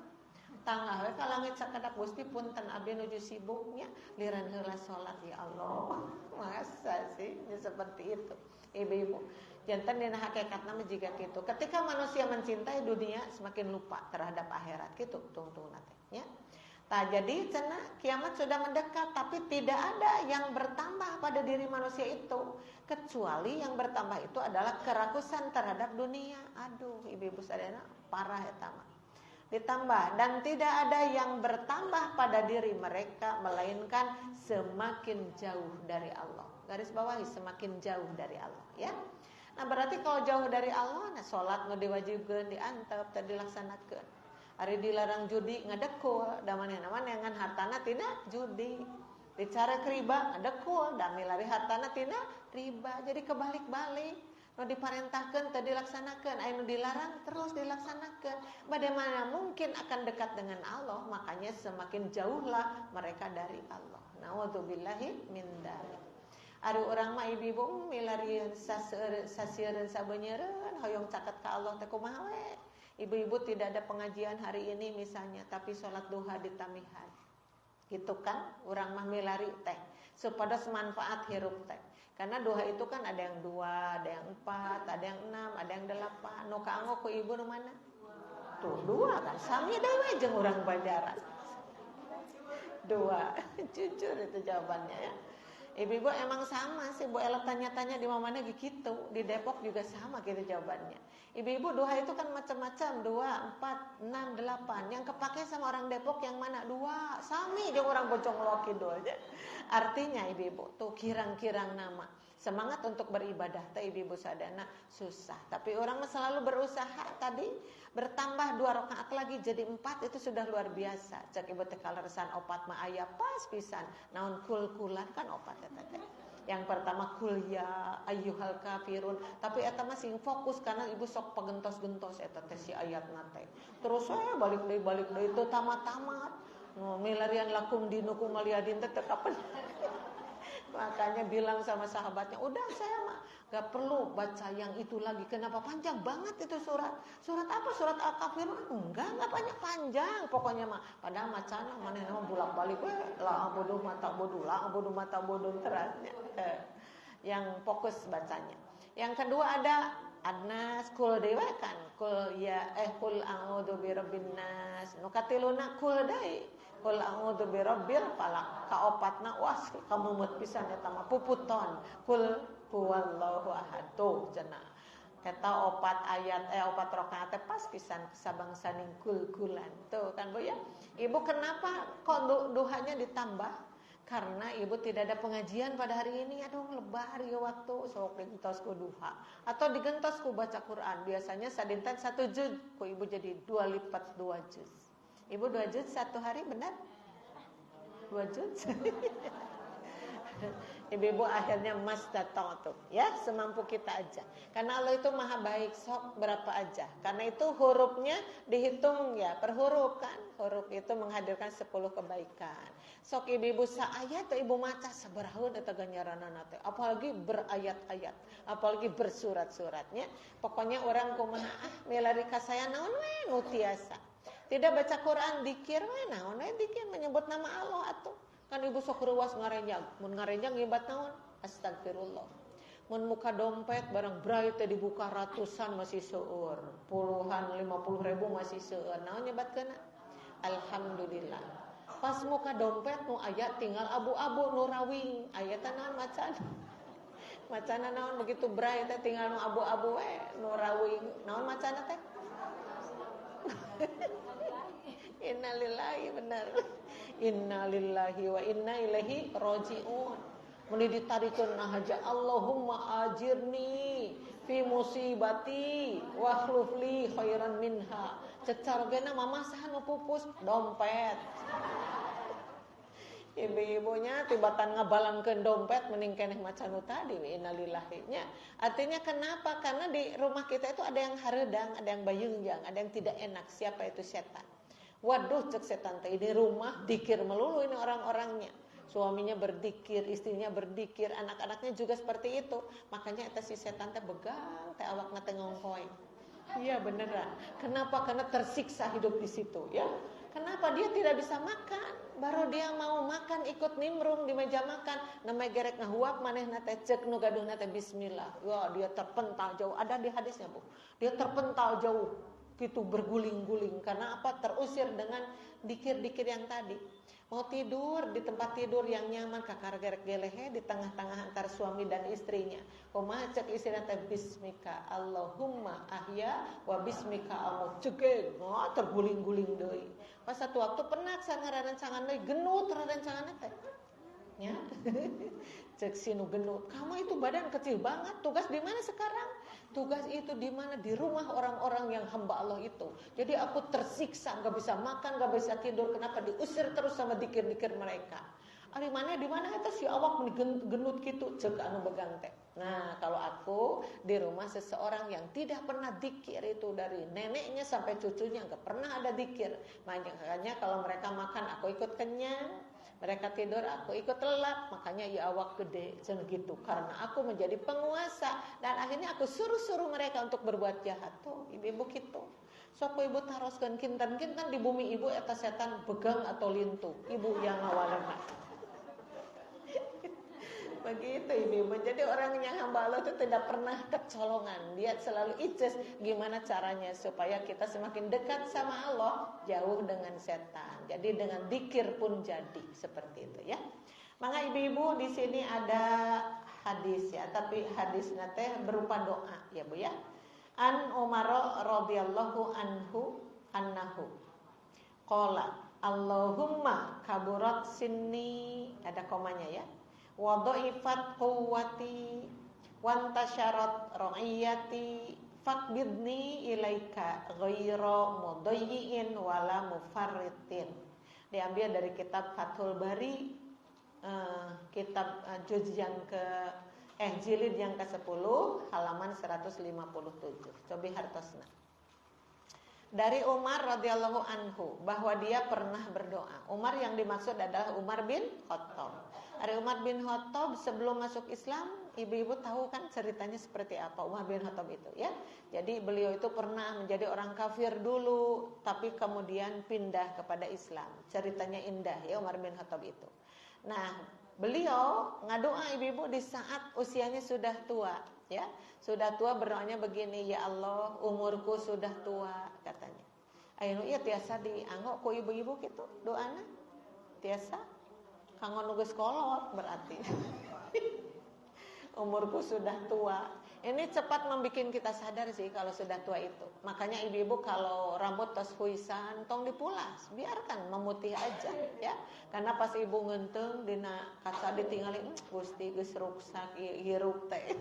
Speaker 3: Tangah we ka langit sakadap Gusti punten abdi nuju sibuknya liran heula sholat ya Allah. Masa sih ini seperti itu. Ibu-ibu, jantan dina hakikatna mah jiga kitu. Ketika manusia mencintai dunia semakin lupa terhadap akhirat gitu tung-tung nate ya. Nah, jadi cenah kiamat sudah mendekat tapi tidak ada yang bertambah pada diri manusia itu kecuali yang bertambah itu adalah kerakusan terhadap dunia. Aduh, ibu-ibu sadayana parah eta mah. Ditambah dan tidak ada yang bertambah pada diri mereka melainkan semakin jauh dari Allah. Garis bawahi semakin jauh dari Allah ya. Nah berarti kalau jauh dari Allah, nah sholat nu diwajibkeun diantep teu dilaksanakeun. Ari dilarang judi ngadekul, da manehna-maneh hartana tina judi. Dicarek riba ngadekul, da milari hartana tina riba. Jadi kebalik-balik. Nu diparentahkeun teu dilaksanakeun, anu dilarang terus dilaksanakeun. Bagaimana mungkin akan dekat dengan Allah? Makanya semakin jauhlah mereka dari Allah. Nauzubillahi min dzalik. Ari urang mah ibu-ibu milarian saseureun sabeunyereun hoyong caket ka Allah teh kumaha we. Ibu-ibu tidak ada pengajian hari ini misalnya, tapi sholat duha di tamihan. Gitu kan? Urang mah milari teh supados manfaat hirup teh. Karena duha itu kan ada yang 2, ada yang 4, ada yang 6, ada yang 8. Nu kaanggo ku ibu nu mana? Tuh 2 kan. Sami dewe jeung urang Banjaran. 2. Jujur itu jawabannya ya. Ibu-ibu emang sama sih, Bu Ella tanya-tanya di mana gitu. Di Depok juga sama gitu jawabannya. Ibu-ibu duha itu kan macam-macam, 2, 4, 6, 8. Yang kepake sama orang Depok yang mana? 2. Sami jeung orang Bojongloa Kidul. Artinya ibu-ibu tuh kirang-kirang nama. Semangat untuk beribadah teh ibu-ibu sadana susah. Tapi orang selalu berusaha tadi bertambah 2 rakaat lagi jadi 4 itu sudah luar biasa. Cak ibu teh kaleresan opat mah aya pas pisan. Naon kul-kulan kan opat eta teh. Yang pertama kul ya ayyuhal kafirun, tapi eta mah sing fokus karena ibu sok pagentos-gentos eta teh si ayatna teh. Terus balik deui itu tamat-tamat. Milarian lakum dinukum maliyadin teh kapan. Makanya bilang sama sahabatnya, udah saya mah gak perlu baca yang itu lagi. Kenapa panjang banget itu surat? Surat apa? Surat Al-Kafirun? Enggak banyak panjang pokoknya mah. Padahal macana manehna mah bolak-balik we la abudu mata bodoh terasnya. Yang fokus bacanya. Yang kedua ada An-Nas kul dewe kan. Kul a'udzu birabbin nas. Nu katiluna kul deui. Kul a'udzu birabbil falaq. Kaopatna was kamumut pisan eta mah puputon. Kul huwallahu ahad. Tuh cenah. Eta opat ayat opat rakaat teh pas pisan sabangsaning kul-kulan. Tuh kan Bu ya. Ibu kenapa kok duhanya ditambah? Karena ibu tidak ada pengajian pada hari ini. Aduh lebar ya waktu sok digentos ku duha atau digentos ku baca Quran. Biasanya sadinten 1 juz ku ibu jadi 2 lipat 2 juz. Ibu 2 juz satu hari benar? 2 juz. Ibu-ibu akhirnya mastata'tu ya, semampu kita aja. Karena Allah itu maha baik, sok berapa aja. Karena itu hurufnya dihitung ya, per huruf kan. Huruf itu menghadirkan 10 kebaikan. Sok ibu-ibu saayat atau ibu maca sabaraha eta ganjaranana teh. Apalagi berayat-ayat, apalagi bersurat-suratnya. Pokoknya orang kumaha milari ka saya naon we nu tiasa. Tidak baca Quran dikir we naon we dikir menyebut nama Allah atuh. Kan ibu sok ruas ngarenjang, mun ngarenjang ngibat naon? Astagfirullah. Mun muka dompet barang brai teh dibuka ratusan masih seueur, puluhan 50.000 masih seueur. Naon nyebatkeuna? Alhamdulillah. Pas muka dompet nu aya tinggal abu-abu nu rawing, aya teh naon macan? Macana naon begitu brai teh tinggal nu abu-abu we, nu rawing. Naon macana teh? Innalillahi, benar. Innalillahi wa inna ilaihi raji'un. Muni ditarikeun haja Allahumma ajirni fi musibati wa akhlif li khairan minha. Cecar gena mamasahan nu pupus dompet. Ibu-ibunya tibatan ngabalankeun dompet mending keneh maca nu tadi innalillahi nya. Artinya kenapa? Karena di rumah kita itu ada yang hareudang, ada yang bayeungjang, ada yang tidak enak. Siapa itu? Setan. Waduh cek setan teh di rumah dikir melulu ini orang-orangnya. Suaminya berdikir, istrinya berdikir, anak-anaknya juga seperti itu. Makanya eta si setan teh begal teh awakna teh ngongkoy. Iya beneran. Kenapa? Karena tersiksa hidup di situ ya. Kenapa dia tidak bisa makan? Baru dia mau makan ikut nimrung di meja makan, namanya gerek ngahuap manehna teh ceuk nu gaduhna teh bismillah. Wah, dia terpental jauh. Ada di hadisnya, Bu. Dia terpental jauh gitu berguling-guling karena apa? Terusir dengan dikir-dikir yang tadi. Mau tidur di tempat tidur yang nyaman kakar gerek gelehe di tengah-tengah antara suami dan istrinya. Kumaha cek istrina teh bismika Allahumma ahya wa bismika amut cegeng. Oh, terguling-guling deui. Pas satu waktu penak sangarancangan deui genut rancanganna teh. Ya. Cek sinu genut. Kamu itu badan kecil banget. Tugas di mana sekarang? Tugas itu di mana? Di rumah orang-orang yang hamba Allah itu. Jadi aku tersiksa, enggak bisa makan, enggak bisa tidur. Kenapa? Diusir terus sama dikir-dikir mereka. Ari mana di mana eta si awak genut kitu ceuk anu begang teh. Nah, kalau aku di rumah seseorang yang tidak pernah dikir itu dari neneknya sampai cucunya enggak pernah ada dikir. Makanya kalau mereka makan aku ikut kenyang. Mereka tidur, aku ikut lelap. Makanya ya awak gede, jangan gitu. Karena aku menjadi penguasa. Dan akhirnya aku suruh-suruh mereka untuk berbuat jahat. Tuh, ibu-ibu gitu. Sopo ibu taroskan kintan-kintan di bumi ibu eta setan begang atau lintu. Ibu yang ngawalena. Begitu ibu-ibu. Jadi orang yang hamba Allah itu tidak pernah kecolongan. Dia selalu ijes gimana caranya supaya kita semakin dekat sama Allah, jauh dengan setan. Jadi dengan dzikir pun jadi seperti itu ya. Maka ibu-ibu di sini ada hadis ya, tapi hadisnya teh berupa doa ya Bu ya. An Umar radhiyallahu anhu annahu qala Allahumma kaburat sinni, ada komanya ya. Wa dhaifat quwwati wantasyarat ra'iyati faqbidni ilaika ghaira mudayyin wala mufarritin. Diambil dari kitab Fathul Bari, kitab juz yang jilid yang ke-10 halaman 157. Cobi hartosna. Dari Umar radhiyallahu anhu bahwa dia pernah berdoa. Umar yang dimaksud adalah Umar bin Khattab. Dari Umar bin Khattab sebelum masuk Islam, ibu-ibu tahu kan ceritanya seperti apa Umar bin Khattab itu ya. Jadi beliau itu pernah menjadi orang kafir dulu, tapi kemudian pindah kepada Islam. Ceritanya indah ya Umar bin Khattab itu. Nah, beliau ngadoa ibu-ibu di saat usianya sudah tua ya. Sudah tua berdoanya begini, ya Allah umurku sudah tua katanya. Ayeuna ieu tiasa dianggo ku ibu-ibu gitu doana. Tiasa kanggo nugas kolot berarti. Umurku sudah tua. Ini cepat membuat kita sadar sih kalau sudah tua itu. Makanya ibu-ibu kalau rambut tos huisan tong dipulas, biarkan memutih aja ya. Karena pas ibu ngenteng dina kaca ditinggalin Gusti geus ruksak hiruk teh.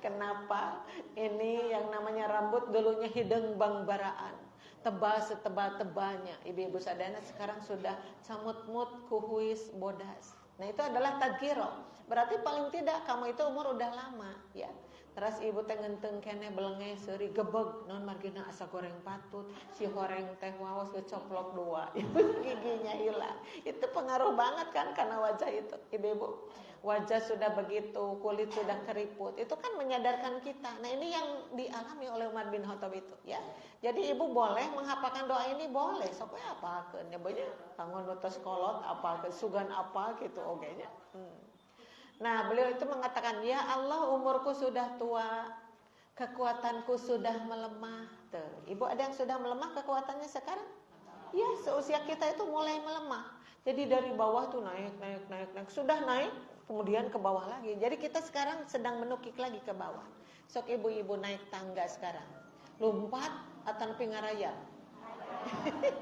Speaker 3: Kenapa? Ini yang namanya rambut dulunya hidung bangbaraan. Tebal setebal-tebalnya. Ibu-ibu sadana sekarang sudah camut-mut kuhuis bodas. Nah itu adalah tagiro. Berarti paling tidak kamu itu umur udah lama ya. Terus ibu teh ngenteng kene belenge seuri gebeg non margina asa goreng patut si goreng teh waos coplok dua itu giginya hilang. Itu pengaruh banget kan karena wajah itu ibu-ibu. Wajah sudah begitu, kulit sudah keriput. Itu kan menyadarkan kita. Nah, ini yang dialami oleh Umar bin Khattab itu ya. Jadi ibu boleh menghafalkan doa ini boleh. Sok we apalkeun ya banyak kanggo nutos kolot apalkeun sugan apa gitu oge nya. Nah, beliau itu mengatakan, ya Allah umurku sudah tua, kekuatanku sudah melemah. Tuh, ibu ada yang sudah melemah kekuatannya sekarang? Ya, seusia kita itu mulai melemah. Jadi dari bawah tuh naik. Sudah naik, kemudian ke bawah lagi. Jadi kita sekarang sedang menukik lagi ke bawah. Sok ibu-ibu naik tangga sekarang. Lompat atau pingaraya?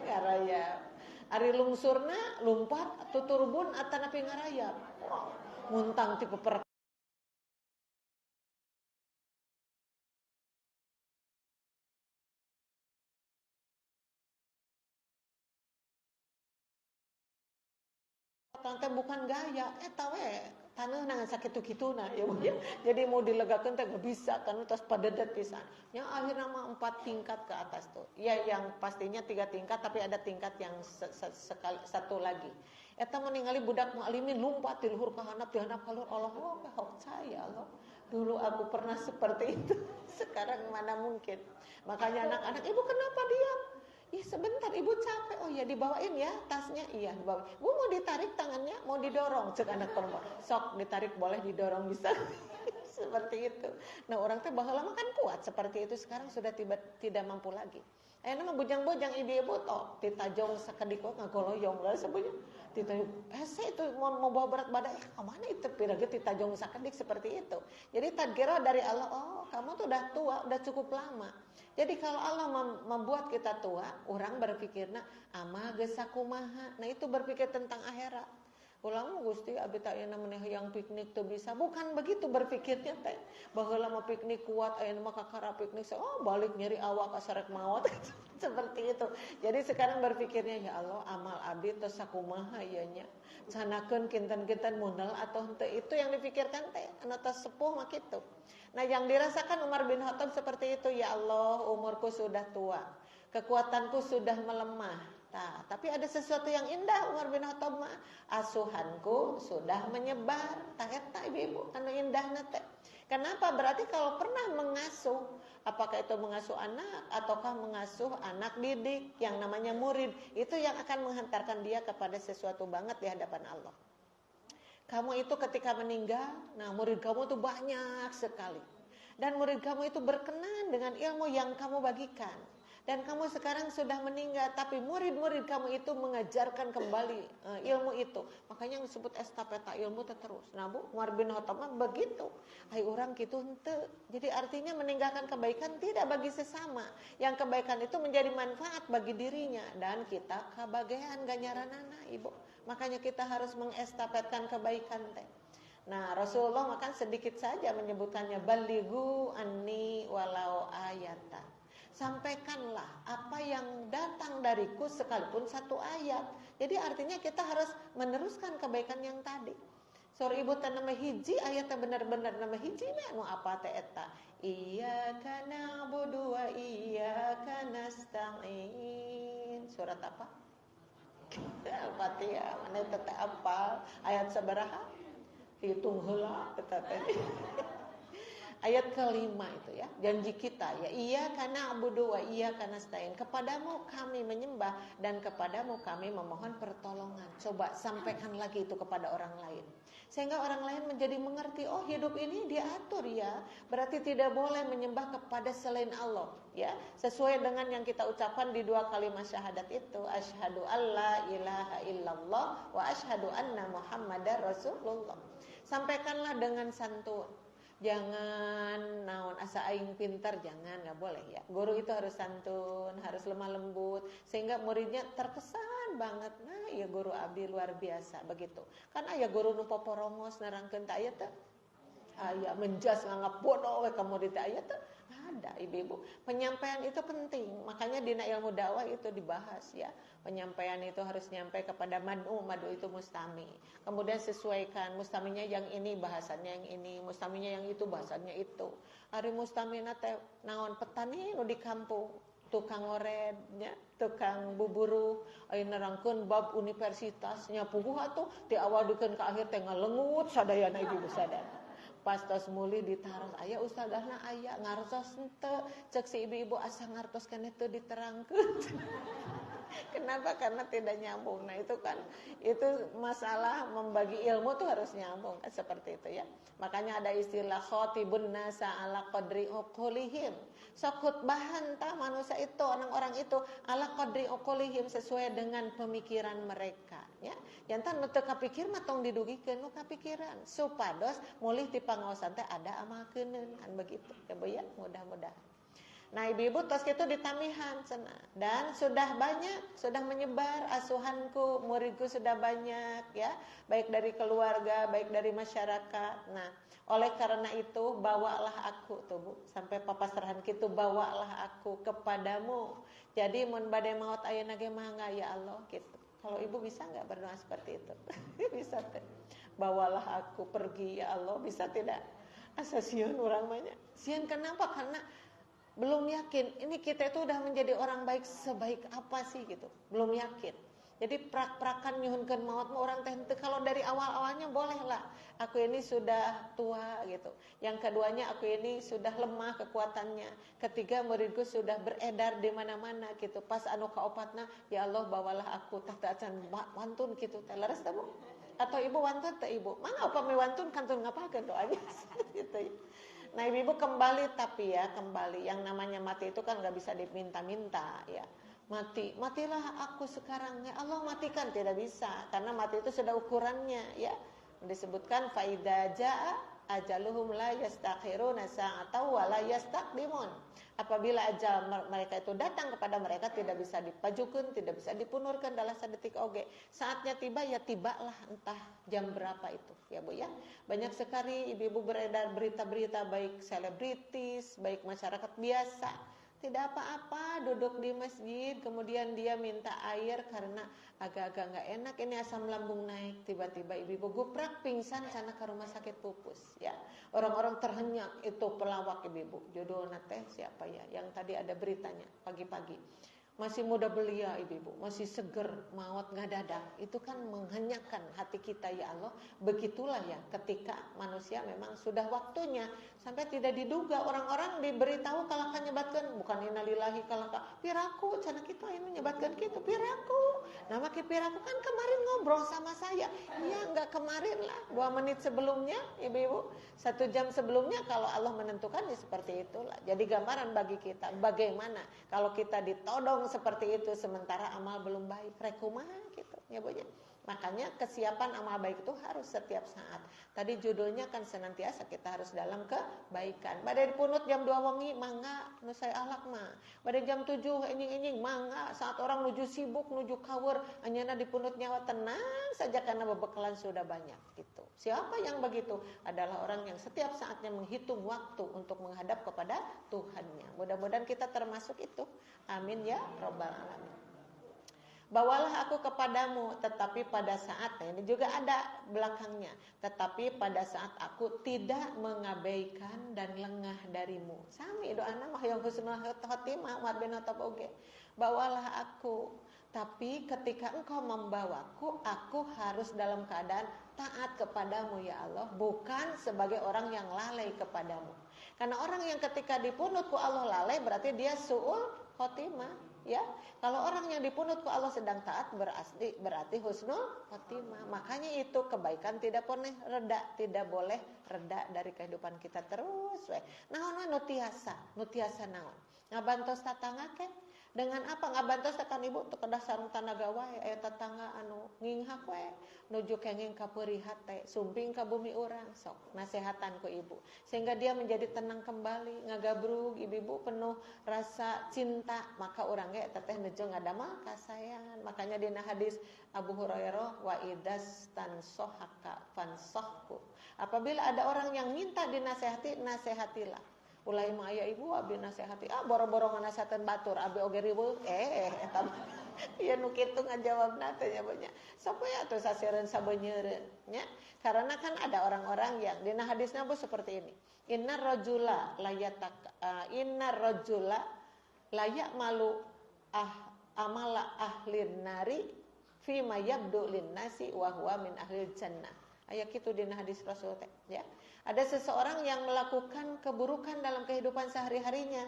Speaker 3: Ngarayap. Ari lungsurna lumpat tuturbun atanapi ngarayap. Muntang tipe per tante bukan gaya, tahu tanah nangan sakit tuh gitu nah ya, jadi mau dilegakan teh nggak bisa kan terus padedet pisan. Yang akhirnya mah 4 tingkat ke atas tuh. Ya yang pastinya 3 tingkat tapi ada tingkat yang satu lagi. Eta meninggali budak mualimin lumpat di luhur ke handap di handap kalur Allah saya Allah. Dulu aku pernah seperti itu. Sekarang mana mungkin. Makanya anak-anak, ibu kenapa diam? Ih sebentar ibu capek. Oh ya dibawain ya tasnya. Iya dibawa. Bu mau ditarik tangannya, mau didorong. Cek anak perempuan. Sok ditarik boleh didorong bisa. Seperti itu. Nah orang teh baheula mah kan kuat seperti itu. Sekarang sudah tidak mampu lagi. Nama bujang-bujang ibu toh ditajong sakedik ngagoloyong lah sebenarnya. Ditajong itu mau bawa berat badan kemana itu pirage ditajong sakedik seperti itu. Jadi tadgira dari Allah, oh kamu tuh udah tua, udah cukup lama. Jadi kalau Allah membuat kita tua, orang berpikirna ama geus sakumaha. Nah itu berpikir tentang akhirat. Ulang Gusti abi tak aya maneh yang piknik tuh bisa. Bukan begitu berpikirnya teh. Baheula mah piknik kuat aya mah kakara piknik balik nyeri awak kasarek maot. Seperti itu. Jadi sekarang berpikirnya ya Allah amal abdi teu sakumaha ieu nya. Canakeun kinten-kinten munal atau henteu itu yang dipikirkan teh. Anu tos sepuh mah kitu. Nah yang dirasakan Umar bin Khattab seperti itu, ya Allah umurku sudah tua, kekuatanku sudah melemah. Nah, tapi ada sesuatu yang indah Umar bin Khattab mah, asuhanku sudah menyebar. Tah eta ibu-ibu anu indahna teh. Kenapa? Berarti kalau pernah mengasuh, apakah itu mengasuh anak ataukah mengasuh anak didik yang namanya murid, itu yang akan menghantarkan dia kepada sesuatu banget di hadapan Allah. Kamu itu ketika meninggal, nah murid kamu itu banyak sekali. Dan murid kamu itu berkenan dengan ilmu yang kamu bagikan. Dan kamu sekarang sudah meninggal, tapi murid-murid kamu itu mengajarkan kembali ilmu itu. Makanya yang disebut estafeta ilmu terus. Nah Bu, Umar bin Khattab begitu. Hai orang gitu henteu. Jadi artinya meninggalkan kebaikan tidak bagi sesama. Yang kebaikan itu menjadi manfaat bagi dirinya. Dan kita kabagean ganyaranana Ibu. Makanya kita harus mengestafetkan kebaikan teh. Nah Rasulullah makan sedikit saja menyebutkannya, balighu anni walau ayatan. Sampaikanlah apa yang datang dariku sekalipun 1 ayat. Jadi artinya kita harus meneruskan kebaikan yang tadi. Sore ibu teh nama hiji ayatnya benar-benar nama hiji anu apa teh eta? Iyyaka na'budu wa iyyaka nasta'in. Surat apa? Al-Fatihah. Mana teh apal ayat sabaraha? Hitung heula eta teh. Ayat kelima itu ya, janji kita ya, iyyaka na'budu wa iyyaka nasta'in. Kepadamu kami menyembah dan kepadamu kami memohon pertolongan. Coba sampaikan lagi itu kepada orang lain. Sehingga orang lain menjadi mengerti, oh hidup ini diatur ya. Berarti tidak boleh menyembah kepada selain Allah ya. Sesuai dengan yang kita ucapkan di 2 kalimat syahadat itu, asyhadu alla ilaha illallah wa asyhadu anna muhammadar rasulullah. Sampaikanlah dengan santun. Jangan naon asa aing pintar, jangan, nggak boleh ya. Guru itu harus santun, harus lemah lembut sehingga muridnya terkesan banget. Nah, ya guru abdi luar biasa begitu. Kan aya guru nu poporongos nerangkeun teh aya teh. Aya menjas nganggap bodoh we ka murid teh aya teh. Ada ibu-ibu. Penyampaian itu penting. Makanya dina ilmu dakwah itu dibahas ya. Penyampaian itu harus nyampe kepada madu itu mustami. Kemudian sesuaikan mustaminya yang ini bahasanya yang ini, mustaminya yang itu bahasanya itu. Ari mustamina teh naon petani nu di kampung, tukang orednya, tukang buburu, aya nerangkeun bab universitasnya puguh atuh ti awal dikeun ka akhir teh ngalengut sadayana ibu sadana. Pas tos muli ditaros aya ustadahna aya ngartos henteu, cek si ibu-ibu asa ngartos keneh teu diterangkeun. Kenapa? Karena tidak nyambung. Nah itu kan, itu masalah membagi ilmu tuh harus nyambung kan, seperti itu ya. Makanya ada istilah khotibun nasa ala qadri uqulihim. Sok bahan ta manusia itu, orang-orang itu ala qadri uqulihim, sesuai dengan pemikiran mereka ya. Yantan nu teu kapikir mah tong didugikeun nu kapikiran supados mulih ti pangaosan teh ada amalkeuneun kan begitu ya Bu ya, mudah-mudahan. Nah ibu-ibu tos itu ditamihan cenah. Dan sudah banyak, sudah menyebar asuhanku, muridku sudah banyak ya, baik dari keluarga, baik dari masyarakat. Nah, oleh karena itu bawalah aku tuh Bu, sampai papasrahan kitu, bawalah aku kepadamu. Jadi mun bade maot ayeuna ge mangga ya Allah gitu. Kalau ibu bisa enggak berdoa seperti itu? Bisa teh. Bawalah aku pergi ya Allah, bisa tidak? Asa sieun urang mah nya. Sieun kenapa? Karena belum yakin, ini kita itu udah menjadi orang baik sebaik apa sih gitu, belum yakin. Jadi prak-prakan nyuhunkeun maot mah orang teh henteu. Kalau dari awal-awalnya bolehlah. Aku ini sudah tua gitu. Yang keduanya aku ini sudah lemah kekuatannya. Ketiga muridku sudah beredar di mana-mana gitu. Pas anu kaopatna, ya Allah bawalah aku tah teu acan wantun gitu teh. Leres teh Bu? Atau ibu wantun teh ibu? Mangga upami wantun kantun ngapakeun doanya gitu ya. Nah ibu-ibu kembali, tapi ya kembali, yang namanya mati itu kan gak bisa diminta-minta ya. Matilah aku sekarang ya Allah, matikan, tidak bisa, karena mati itu sudah ukurannya ya. Disebutkan faida jaa ajaluhum la yastakhiruna sa'atan wa la yastaqdimun. Apabila ajal mereka itu datang kepada mereka, tidak bisa dipajukeun, tidak bisa dipunurkeun dalam sadetik oge. Saatnya tiba ya tibalah, entah jam berapa itu ya Bu ya. Banyak sekali ibu-ibu beredar berita-berita, baik selebritis, baik masyarakat biasa, tidak apa-apa duduk di masjid, kemudian dia minta air karena agak-agak gak enak, ini asam lambung naik, tiba-tiba ibu-ibu guprak pingsan sana ke rumah sakit pupus ya. Orang-orang terhenyak, itu pelawak ibu-ibu, judulnya teh siapa ya, yang tadi ada beritanya pagi-pagi, masih muda belia ibu-ibu, masih seger, maut ngadadak. Itu kan menghenyakkan hati kita ya Allah. Begitulah ya ketika manusia memang sudah waktunya, sampai tidak diduga orang-orang diberitahu kalau kan nyebatkan, bukan innalillahi kalaka piraku cenah kitu anu nyebatkan kitu piraku. Nama ki piraku kan kemarin ngobrol sama saya. Ya enggak kemarin lah, 2 menit sebelumnya ibu-ibu, 1 jam sebelumnya. Kalau Allah menentukan ya seperti itulah. Jadi gambaran bagi kita bagaimana kalau kita ditodong seperti itu sementara amal belum baik, rekumaha gitu ya Bu ya. Makanya kesiapan amal baik itu harus setiap saat. Tadi judulnya kan senantiasa kita harus dalam kebaikan. Bade dipunut jam 2 wengi mangga nu sae alak mah. Bade jam 7 enjing-enjing mangga, saat orang nuju sibuk, nuju kawer, anjeunna dipunut nyawa, tenang saja karena bebekalan sudah banyak gitu. Siapa yang begitu? Adalah orang yang setiap saatnya menghitung waktu untuk menghadap kepada Tuhannya. Mudah-mudahan kita termasuk itu. Amin ya rabbal alamin. Bawalah aku kepadamu, tetapi pada saat, ini juga ada belakangnya, tetapi pada saat aku tidak mengabaikan dan lengah darimu. Sami doana mah yang husnul khotimah wa bin oge. Bawalah aku, tapi ketika engkau membawaku, aku harus dalam keadaan taat kepadamu ya Allah, bukan sebagai orang yang lalai kepadamu. Karena orang yang ketika dipunut ku Allah lalai, berarti dia su'ul khotimah. Ya, kalau orang yang dipunut ku Allah sedang taat berarti husnul khotimah. Makanya itu kebaikan tidak boleh reda, tidak boleh reda dari kehidupan kita terus we. Naon nutiasa naon? Ngabantos tatangga ke? Dengan apa ngabantos tekan ibu teu kedah sareng tanaga wae aya tetangga anu nginghak we nuju kenging ka peurihat teh sumping ka bumi urang sok nasehatan ku ibu sehingga dia menjadi tenang kembali ngagabrug ibu-ibu penuh rasa cinta maka urang ge teteh nuju ngadamel kasayangan. Makanya dina hadis Abu Hurairah wa idas tansohaka fansohku, apabila ada orang yang minta dinasehati nasehatilah. Ulai mah aya ibu abi nasehati, boro-boro nganasehateun batur abi oge riweuh eta ieu nu kitu ngajawabna teh nya banyak. Sok we atuh saseureun sabeunyereun nya. Karena kan ada orang-orang yang dina hadisna Bu seperti ini. Innar rajula layak malu amala ahlin nari fi ma yabdu lin nasi wa huwa min ahlil jannah. Aya kitu dina hadis Rasul teh ya. Ada seseorang yang melakukan keburukan dalam kehidupan sehari-harinya,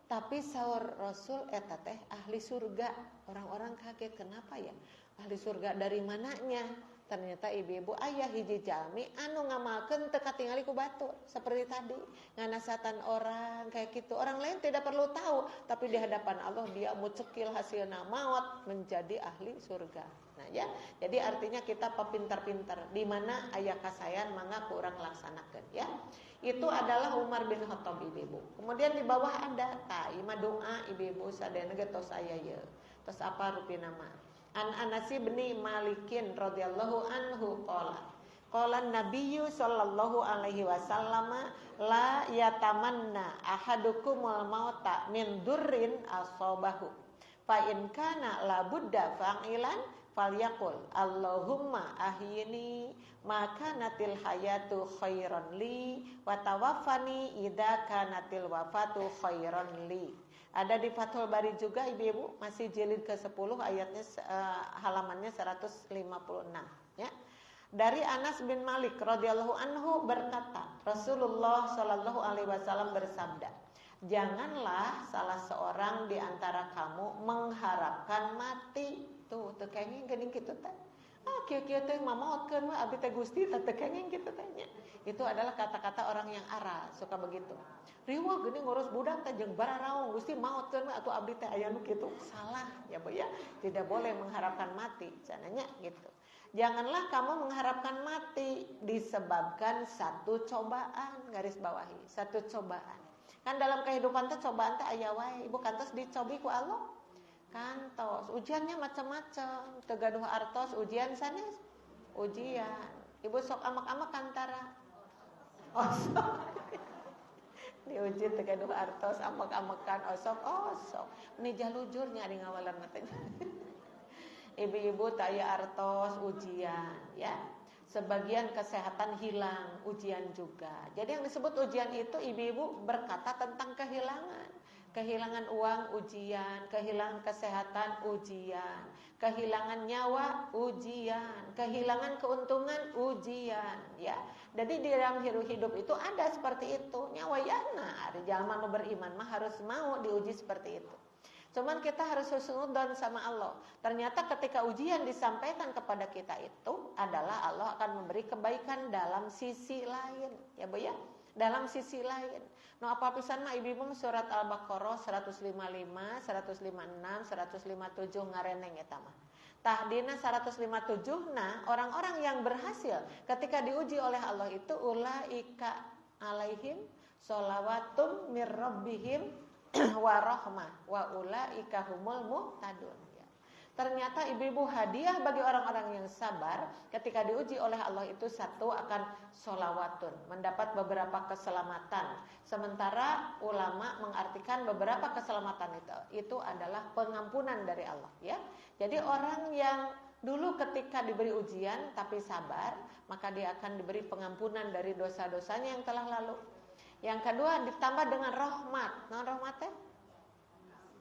Speaker 3: tapi saur Rasul eta teh ahli surga. Orang-orang kaget, kenapa ya? Ahli surga dari mananya? Ternyata ibu-ibu aya hiji jalmi anu ngamalkeun teu katingali ku batur seperti tadi, nganasatan orang kayak gitu. Orang lain tidak perlu tahu, tapi di hadapan Allah dia mucekil hasilna maot menjadi ahli surga. Nah ya, jadi artinya kita pintar-pintar di mana aya kasayan mangga kurang laksanakeun ya. Itu adalah Umar bin Khattab ibu-ibu. Kemudian di bawah ada ima doa ibu-ibu sadayana ge tos aya ye. Tos apa rupina mah? An Anas bin Malikin radhiyallahu anhu qala Nabiyyu sallallahu alaihi wasallam la yatamanna ahadukumul mauta min durrin asabahu fa in kana la budda fa'ilan falyaqul Allahumma ahyini maka natil hayatu khairan li wa tawaffani idza kanatil wafatu khairan li. Ada di Fathul Bari juga ibu-ibu, masih jilid ke-10 ayatnya halamannya 156 ya. Dari Anas bin Malik radhiyallahu anhu berkata, Rasulullah shallallahu alaihi wasallam bersabda, janganlah salah seorang di antara kamu mengharapkan mati. Tuh kenging geuning kitu teh. Kieu-kieu teh mamaotkeun mah abdi teh Gusti teh kenging kitu teh nya. Itu adalah kata-kata orang yang aral, suka begitu. Riweuh geuning ngurus budak teh jeung bararaong Gusti maotkeun mah atuh abdi teh aya nu kitu. Salah ya Bu ya. Tidak boleh mengharapkan mati, cenanya gitu. Janganlah kamu mengharapkan mati disebabkan satu cobaan, garis bawahi, satu cobaan. Kan dalam kehidupan teh cobaan teh aya wae, ibu kantos dicobi ku Allah. Kantos, ujiannya macam-macam, teu gaduh artos ujian sanes. Ujian. Ibu sok amak-amak kantara. Osok. Diuji teu gaduh artos, amak-amakan osok. Ini jalujur nya ari ngawalan mah teh. Ibu-ibu taya artos ujian ya. Sebagian kesehatan hilang, ujian juga. Jadi yang disebut ujian itu ibu-ibu berkata tentang kehilangan. Kehilangan uang ujian, kehilangan kesehatan ujian, kehilangan nyawa ujian, kehilangan keuntungan ujian ya. Jadi di dalam hidup itu ada seperti itu. Nyawa yana, ari jalma nu beriman mah harus mau diuji seperti itu. Cuman kita harus husnudzon sama Allah. Ternyata ketika ujian disampaikan kepada kita itu adalah Allah akan memberi kebaikan dalam sisi lain. Ya Bu ya, dalam sisi lain. Nah apa pisan mah ibu-ibu surat Al-Baqarah 155, 156, 157 ngareneng eta mah. Tah dina 157 nah orang-orang yang berhasil ketika diuji oleh Allah itu ulaika alaihim sholawatum mir rabbihim wa rahmah wa ulaika humul muhtadun ya. Ternyata ibu-ibu hadiah bagi orang-orang yang sabar ketika diuji oleh Allah itu satu akan sholawatun, mendapat beberapa keselamatan. Sementara ulama mengartikan beberapa keselamatan itu adalah pengampunan dari Allah ya. Jadi orang yang dulu ketika diberi ujian tapi sabar, maka dia akan diberi pengampunan dari dosa-dosanya yang telah lalu. Yang kedua ditambah dengan rahmat. Nah rahmat teh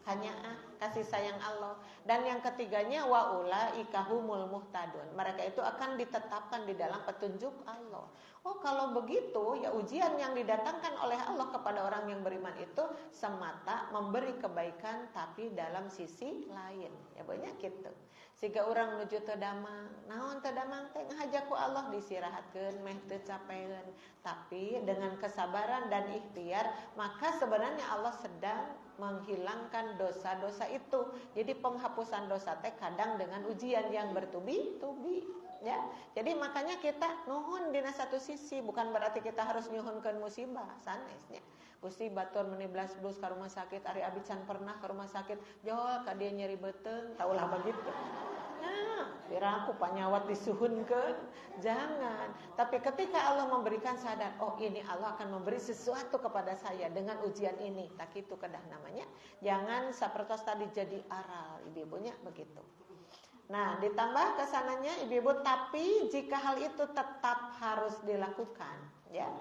Speaker 3: hanya kasih sayang Allah. Dan yang ketiganya wa ulaika humul muhtadun. Mereka itu akan ditetapkan di dalam petunjuk Allah. Oh kalau begitu ya ujian yang didatangkan oleh Allah kepada orang yang beriman itu semata memberi kebaikan tapi dalam sisi lain. Ya banyak gitu. Siga urang nuju teu damang, naon teu damang teh ngahajak ku Allah disirahatkeun meh teu capeun. Tapi dengan kesabaran dan ikhtiar maka sebenarnya Allah sedang menghilangkan dosa-dosa itu. Jadi penghapusan dosa teh kadang dengan ujian yang bertubi-tubi ya. Jadi makanya kita nuhun dina satu sisi, bukan berarti kita harus nyuhunkeun musibah sanesnya. Gusti batur meni blas-blus ka rumah sakit, ari abi can pernah ke rumah sakit, jol ka dia nyeri beuteung, taulah begitu. Nah, biraku panyawat disuhunkeun, jangan. Tapi ketika Allah memberikan sadar, oh ini Allah akan memberi sesuatu kepada saya dengan ujian ini, tak itu kedah namanya. Jangan sapertos tadi jadi aral, ibu-ibunya begitu. Nah, ditambah kesananya ibu-ibu, tapi jika hal itu tetap harus dilakukan, ya.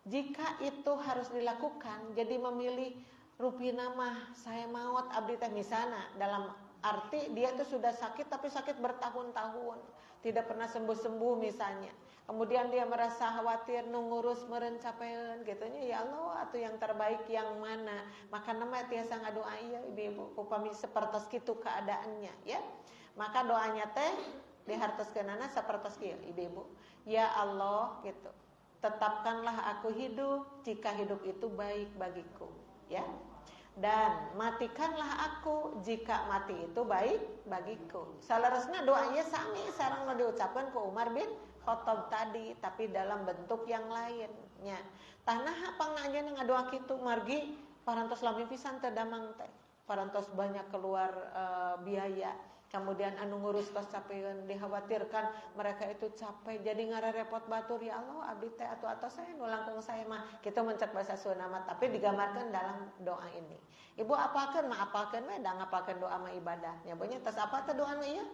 Speaker 3: Jika itu harus dilakukan, jadi memilih rupina mah saya maot abdi teh misalna dalam arti dia itu sudah sakit tapi sakit bertahun-tahun, tidak pernah sembuh-sembuh misalnya. Kemudian dia merasa khawatir ngurus meureun capeun gitunya, ya Allah atuh yang terbaik yang mana? Maka nama tiasa ngadoa ieu ibu-ibu upami sapertos kitu keadaannya ya. Maka doanya teh dihartoskeunana sapertos kieu ibu-ibu. Ya Allah gitu. Tetapkanlah aku hidup jika hidup itu baik bagiku ya. dan matikanlah aku jika mati itu baik bagiku. Salerosna doanya sami sareng nu diucapkeun ku Umar bin Khattab tadi, tapi dalam bentuk yang lainnya. Tanaha pangnanya ngadoa kitu margi parantos lami pisan teu damang teh. Parantos banyak keluar biaya. Kemudian anu ngurus tos capeun, dikhawatirkan mereka itu capek jadi ngarerepot batur. Ya Allah abdi teh atuh saya nu langkung saya mah kita mencet bahasa Sunda mah, tapi digambarkan dalam doa ini. Ibu apalkeun mah apalkeun we da ngapalkeun doa mah ibadahnya. Banyak tos apa teh doana ieu?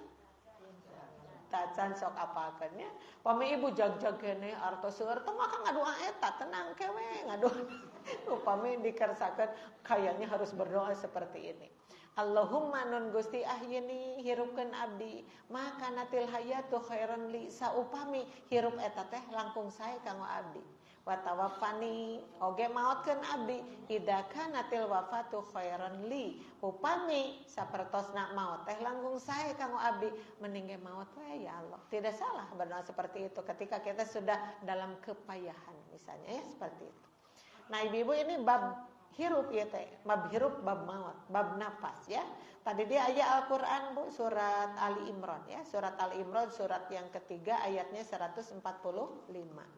Speaker 3: Tacan sok apalkeun nya. Pami ibu jag-jag keneh artos seueur teh mah ngadoa eta tenang kewe ngadoa. Upami dikersakeun kayaknya harus berdoa seperti ini. Allahumma nun Gusti ahyini hirupkeun abdi maka natil hayatu khairan li saupami hirup eta teh langkung sae kanggo abdi wa tawaffani oge maotkeun abdi idaka natil wafatu khairan li upami sapertosna maot teh langkung sae kanggo abdi mending ge maot we ya Allah. Tidak salah berdoa seperti itu ketika kita sudah dalam kepayahan misalnya ya seperti itu. Nah ibu-ibu ini bab hirup ya teh, bab hirup, bab maut, bab nafas ya. Tadi dia ayat Al-Qur'an Bu, surat Ali Imran ya. Surat Ali Imran surat yang ketiga ayatnya 145.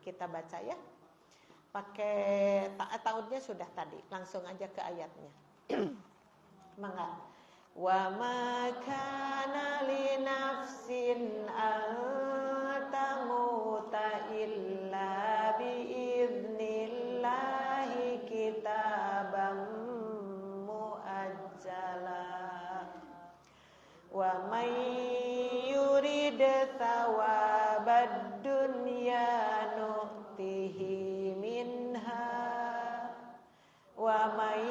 Speaker 3: Kita baca ya. Pakai tahunnya sudah tadi, langsung aja ke ayatnya. Mangga. Wa ma kana li nafsin an tamuta illa bi idznillah kitabam muajjala wa may yurid thawabad dunya nu'tihi minha wa may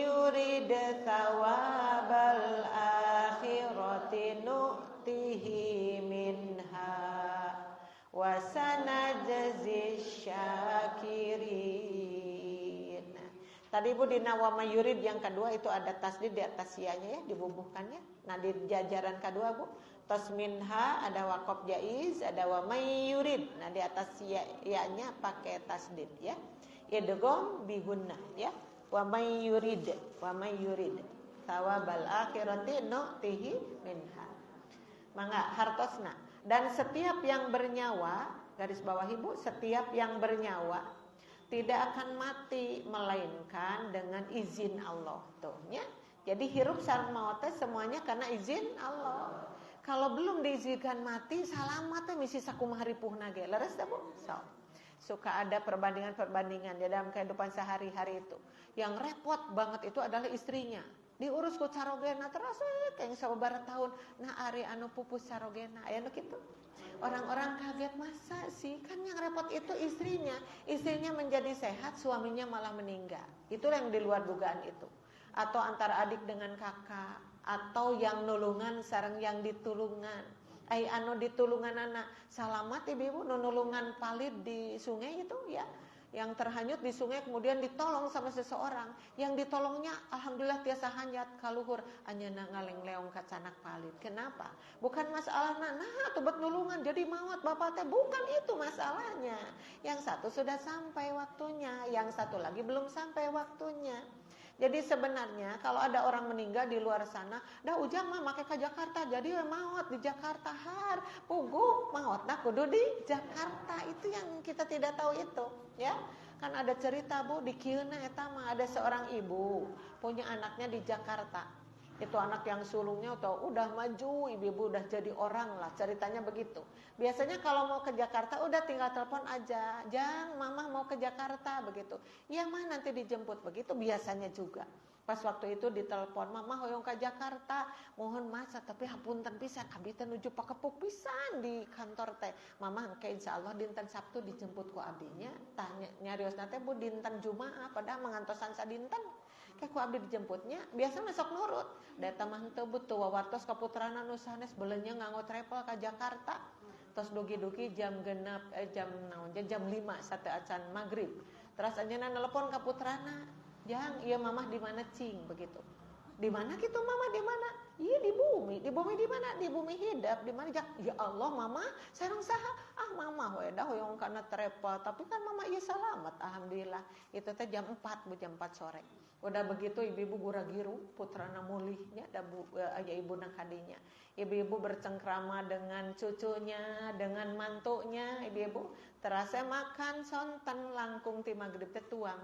Speaker 3: yurid thawabal akhirati nu'tihi minha wa sanajzi syakirin. Tadi Ibu di nawama yurid yang kedua itu ada tasdid di atas ya-nya ya, dibubuhkannya. Nah di jajaran kedua Bu, tasminha ada waqaf jaiz, ada wa may yurid. Nah di atas ya-nya pakai tasdid ya. Idgham bihunna ya. Wa may yurid, thawabal akhirati nu'tihi minha. Mangga hartosna. Dan setiap yang bernyawa, garis bawah Ibu, setiap yang bernyawa tidak akan mati melainkan dengan izin Allah tuh ya. Jadi hirup sareng maut teh semuanya karena izin Allah. Kalau belum diizinkan mati salamat teh misi sakumaha ripuhna ge. Leres teh Bu? Suka ada perbandingan di dalam kehidupan sehari-hari itu. Yang repot banget itu adalah istrinya. Diurus ku carogena terus kayak sababaraha tahun. Nah ari anu pupus carogena aya nu kitu. Orang-orang kaget, masa sih kan yang repot itu istrinya menjadi sehat, suaminya malah meninggal. Itulah yang di luar dugaan itu. Atau antara adik dengan kakak, atau yang nulungan sareng yang ditulungan. Anu ditulungan anak salamat ibu nulungan palit di sungai itu ya. Yang terhanyut di sungai kemudian ditolong sama seseorang. Yang ditolongnya alhamdulillah tiasa hanyat kaluhur anjeunna ngaleng-leong ka canak palit. Kenapa? Bukan masalahna nah tebet nulungan jadi maut bapak teh, bukan itu masalahnya. Yang satu sudah sampai waktunya, yang satu lagi belum sampai waktunya. Jadi sebenarnya kalau ada orang meninggal di luar sana, dah ujang mah make ke Jakarta, jadi maut di Jakarta har, puguh mautna kudu di Jakarta. Itu yang kita tidak tahu itu, ya. Kan ada cerita Bu di kieuna eta mah ada seorang ibu punya anaknya di Jakarta. Itu anak yang sulungnya udah maju, ibu-ibu udah jadi orang lah, ceritanya begitu. Biasanya kalau mau ke Jakarta udah tinggal telepon aja, "Jang, mama mau ke Jakarta," begitu. "Iya mah nanti dijemput," begitu biasanya juga. Pas waktu itu ditelepon, "Mama hoyong ke Jakarta, mohon masa tapi hapunten pisan abdi teh nuju pakepuk pisan di kantor teh. Mama engke insyaallah dinten Sabtu dijemput ku abdinya." Tanya nyariosna teh Bu dinten Jumaah padahal mangantosan sadinten. Ku abdi dijemputnya, biasa besok nurut. Data mah henteu butuh wawartos ka putrana nu sanes beuleunya nganggo travel ka Jakarta. Tos dugi-dugi jam 5 sate acan magrib. Terus anjeunna nelpon ka putrana, "Jang, ieu mamah di mana cing?" begitu. "Di mana kitu mamah di mana?" Iya di bumi di mana? Di bumi hidup, di mana ya Allah mama sareng saha? Mama we da hoyong kana trepa, tapi kan mama ieu salamet alhamdulillah. Itu teh jam 4 sore. Udah begitu ibu-ibu gura-giru putrana mulihnya da aya ibuna kadinya. Ibu-ibu bercengkrama dengan cucunya, dengan mantunya, ibu-ibu terasa makan sonten langkung ti magrib teh tuang.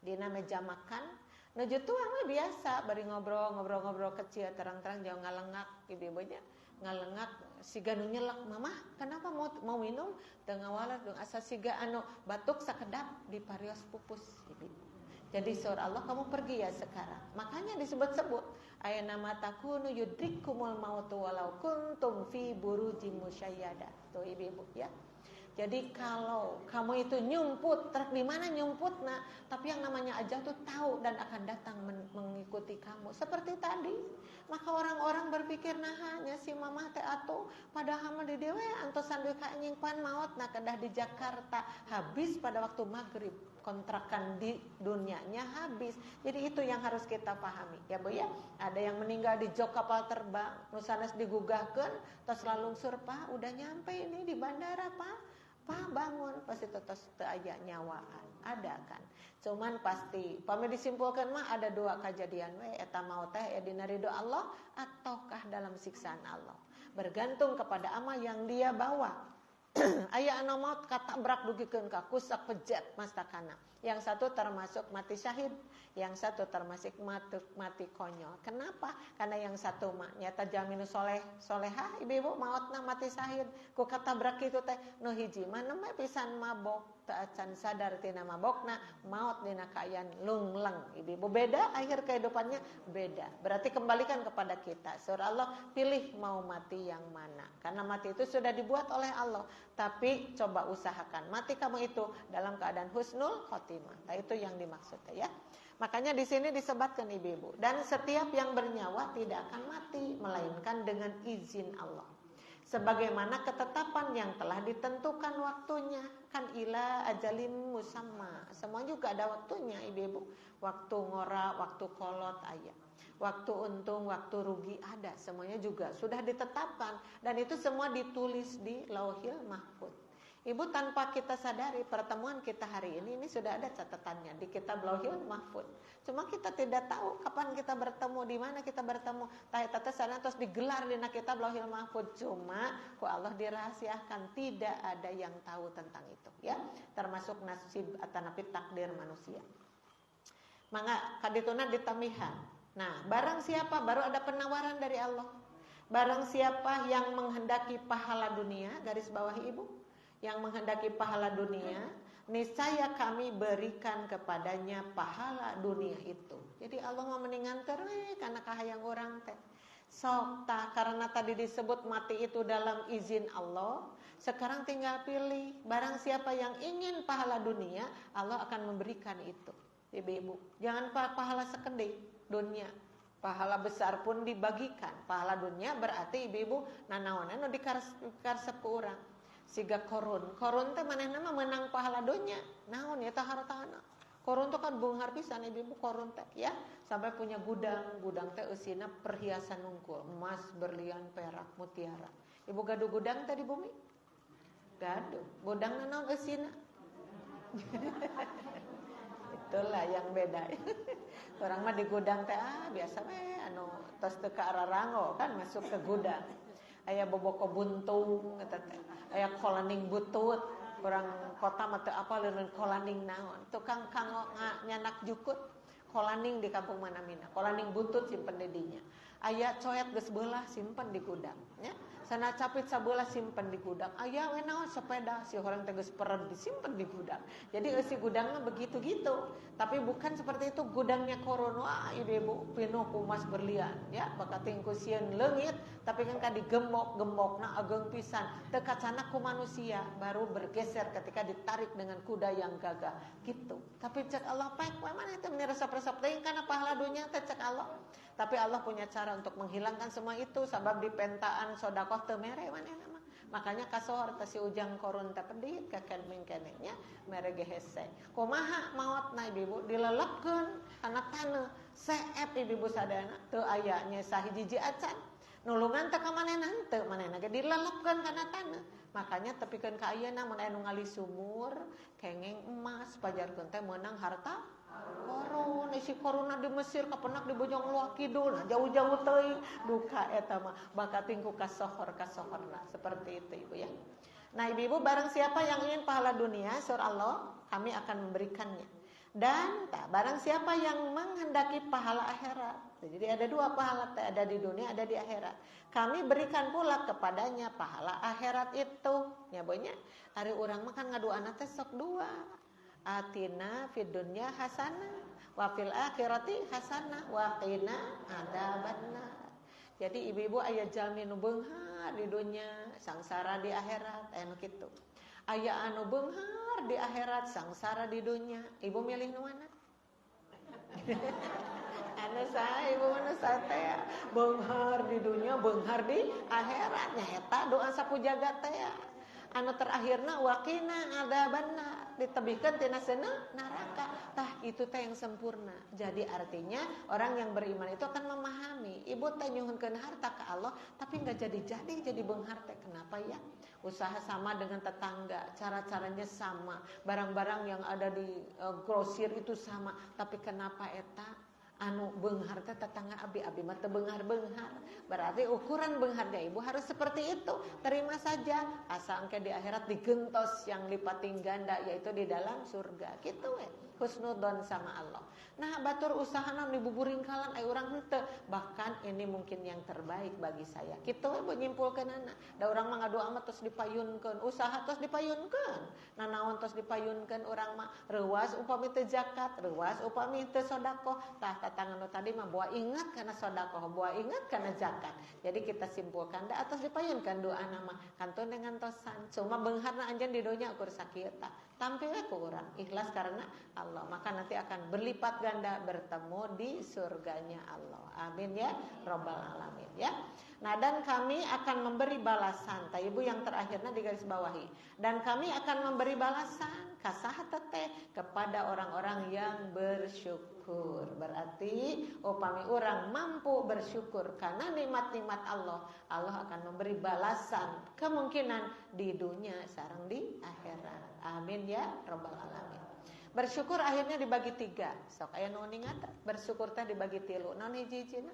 Speaker 3: Dina meja makan nuju tuang mah biasa bari ngobrol kecil terang-terang jauh ngalengak ibu-ibunya ngalengak siga nu nyelek mama kenapa mau minum teu ngawalar dong asa siga anu batuk sakedap di parios pupus ibu. Jadi surah Allah kamu pergi ya sekarang. Makanya disebut-sebut aya nama takunu yudrikumul mautu walau kuntum fi burujim musyayyada. Tuh ibu-ibu ya. Jadi kalau kamu itu nyumput, truk di mana nyumputna, tapi yang namanya ajal tuh tahu dan akan datang mengikuti kamu. Seperti tadi, maka orang-orang berpikir nah hanya si mamah teh atuh padahal mah di dewe antosan deui ka nyimpan maot nah kedah di Jakarta habis pada waktu maghrib. Kontrakan di dunianya habis. Jadi itu yang harus kita pahami. Ya Bu ya. Ada yang meninggal di jok kapal terbang, nu sanes digugahkeun, tos lalungsur Pak, udah nyampe ini di bandara Pak. Pak bangun, pasti tetes teu aya nyawaan. Ada kan. Cuman pasti pami disimpulkan mah ada dua kejadian we eta maut teh ya dina ridho Allah ataukah dalam siksaan Allah. Bergantung kepada amal yang dia bawa. Aya anu maut katabrak dugikeun ka kusak pejet mastakana. Yang satu termasuk mati syahid, yang satu termasuk mati konyol. Kenapa? Karena yang satu mah nyata jaminu solehah ibu-ibu mautna mati syahid. Ku katabrak kitu teh nu hiji mah nembe pisan mabok teu acan sadar tina mabokna maut dina kaayaan lungleng. Ibu-ibu beda akhir kehidupannya beda. Berarti kembalikan kepada kita. Surah Allah pilih mau mati yang mana. Karena mati itu sudah dibuat oleh Allah. Tapi coba usahakan mati kamu itu dalam keadaan husnul khotimah. Nah, itu yang dimaksud ya. Makanya di sini disebutkan ibu-ibu dan setiap yang bernyawa tidak akan mati melainkan dengan izin Allah. Sebagaimana ketetapan yang telah ditentukan waktunya kan ila ajalin musamma. Semua juga ada waktunya ibu-ibu. Waktu ngora, waktu kolot ayat. Waktu untung, waktu rugi ada, semuanya juga sudah ditetapkan dan itu semua ditulis di Lauhil Mahfuz. Ibu tanpa kita sadari pertemuan kita hari ini sudah ada catatannya di kitab Lauhil Mahfuz. Cuma kita tidak tahu kapan kita bertemu, di mana kita bertemu. Tah sana terus digelar di kitab Lauhil Mahfuz. Cuma ku Allah dirahasiakan, tidak ada yang tahu tentang itu ya, termasuk nasib atau takdir manusia. Maka kadituna ditamihan. Nah, barang siapa baru ada penawaran dari Allah. Barang siapa yang menghendaki pahala dunia, garis bawah ibu, yang menghendaki pahala dunia, niscaya kami berikan kepadanya pahala dunia itu. Jadi Allah mau meningan terus karena kahayang orang teh. Sok tah karena tadi disebut mati itu dalam izin Allah. Sekarang tinggal pilih. Barang siapa yang ingin pahala dunia, Allah akan memberikan itu. Ibu-ibu, jangan pahala sekedip dunia. Pahala besar pun dibagikan. Pahala dunia berarti ibu-ibu nanaonan nu dikaresep ku urang. Siga korun teh manehna mah menang pahala dunia. Naon ya tah hartana. Korun teh kan beunghar pisan ibu-ibu korun teh ya. Sampai punya gudang teh eusina perhiasan nungkul, emas, berlian, perak, mutiara. Ibu gaduh gudang teh di bumi? Gaduh. Gudang naon eusina? Itulah yang beda. Orang mah di gudang teh biasa we anu tos teu ka ararango kan masuk ke gudang. Aya boboko buntung eta teh. Aya kolaning butut. Orang kota mah teu apal leun kolaning naon. Tukang kanggo nyanak jukut kolaning di kampung Manamina. Kolaning butut simpen di dinya. Aya coet geus beulah simpen di gudang nya. Sana capit sabeula simpen di gudang. Aya we naon sepeda si urang teh geus peren disimpen di gudang. Jadi eusi gudangna begitu gitu. Tapi bukan seperti itu gudangnya korun. Wah, ibu-ibu pinuh ku emas berlian ya, bakating ku sieun leungit tapi kan digembok-gembokna ageung pisan. Teu kacana ku manusia baru bergeser ketika ditarik dengan kuda yang gagah gitu. Tapi cek Allah pek mana itu resep-resep teuing kana pahala dunya teh cek Allah. Tapi Allah punya cara untuk menghilangkan semua itu sebab di pentaan sedekah teu mere manehna mah. Makanya kasohor teh si ujang korun teh pedit kaken mingkenenya mere ge hese. Kumaha maotna ibu ibu-ibu dilelepkeun kana taneuh seep ibu-ibu sadayana teu aya nya sahiji acan nulungan teh ka manehna henteu manehna ge dilelepkeun kana taneuh makanya tepikeun ka ayeuna mun aya nu ngali sumur kengeng emas pajarkeun teh meunang harta korun isi koruna di Mesir kapenak di Bojong Luar Kidul nah jauh-jauh teuing duka eta mah bakating ku kasohorna seperti itu ibu ya. Nah ibu-ibu barang siapa yang ingin pahala dunia surah Allah kami akan memberikannya dan barang siapa yang menghendaki pahala akhirat jadi ada dua pahala ada di dunia ada di akhirat kami berikan pula kepadanya pahala akhirat itu ya bonya ari urang mah kan ngaduana teh sok dua atina fid dunya hasanah wa fil akhirati hasanah wa qina adzabannar. Jadi ibu-ibu aya jalmi nu beunghar di dunya, sangsara di akhirat, aya nu kitu. Aya anu beunghar di akhirat, sangsara di dunya. Ibu milih nu mana? Anu saha ibu mana teh? Beunghar di dunya, beunghar di akhirat. Nya eta doa sapujaga teh. Anu terakhirna waqina adzabannar ditebihkeun tina seuneu neraka. Tah itu teh yang sempurna. Jadi artinya orang yang beriman itu akan memahami ibu teh nyuhunkeun harta ka Allah tapi enggak jadi beunghar teh kenapa ya? Usaha sama dengan tetangga, cara-caranya sama, barang-barang yang ada di grosir itu sama, tapi kenapa eta anu beunghar teh tetangga abi mah teu beunghar-beunghar. Berarti ukuran beungharnya ibu harus seperti itu. Terima saja asal engke di akhirat digentos yang lipating ganda yaitu di dalam surga. Kitu we. Husnudzon sama Allah. Nah, batur usahana dibuburingkalan aya urang henteu. Bahkan ini mungkin yang terbaik bagi saya. Kitu we menyimpulkeunana. Da urang mah ngadoa mah tos dipayunkeun, usaha tos dipayunkeun. Nah, naon tos dipayunkeun urang mah reuas upami teu zakat, reuas upami teu sedekah. Tah tangan nu tadi mah bawa ingat kana sedekah, bawa ingat kana zakat. Jadi kita simpulkan da atas dipayunkeun doana mah kantun dengan tosan. Cuma beungharna anjeun di dunya ukur sakieu tah. Tampil ku urang ikhlas karena Allah, maka nanti akan berlipat ganda bertemu di surganya Allah. Amin ya rabbal alamin ya. Nah, dan kami akan memberi balasan. Ibu yang terakhirnya di garis bawahi. Dan kami akan memberi balasan kasaha teteh kepada orang-orang yang bersyukur. Berarti upami orang mampu bersyukur karena nikmat-nikmat Allah, Allah akan memberi balasan kemungkinan di dunia sareng di akhirat. Amin ya rabbal alamin. Bersyukur akhirnya dibagi 3. Sok aya nu ningat bersyukur teh dibagi 3. Naon hiji-hijina?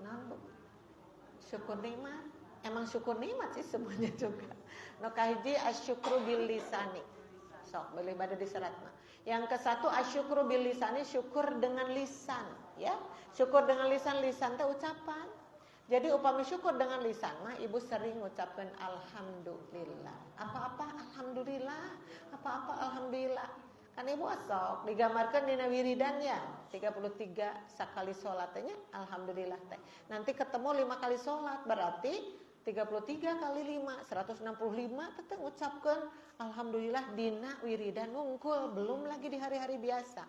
Speaker 3: Naon? Syukur nikmat. Emang syukur nikmat sih semuanya juga. Nu kahiji asyukru bil lisani. Sok boleh bade diseratna. Yang ke-1 asyukru bil lisani, syukur dengan lisan, ya. Syukur dengan lisan teh ucapan. Jadi upami syukur dengan lisan mah ibu sering ngucapkeun alhamdulillah. Apa-apa alhamdulillah, apa-apa alhamdulillah. Kan ibu sok digambarkeun dina wiridan ya 33 sakali salat teh alhamdulillah teh. Nanti ketemu 5 kali salat berarti 33 kali 5 165 teteh ngucapkeun alhamdulillah dina wiridan wungkul, belum lagi di hari-hari biasa.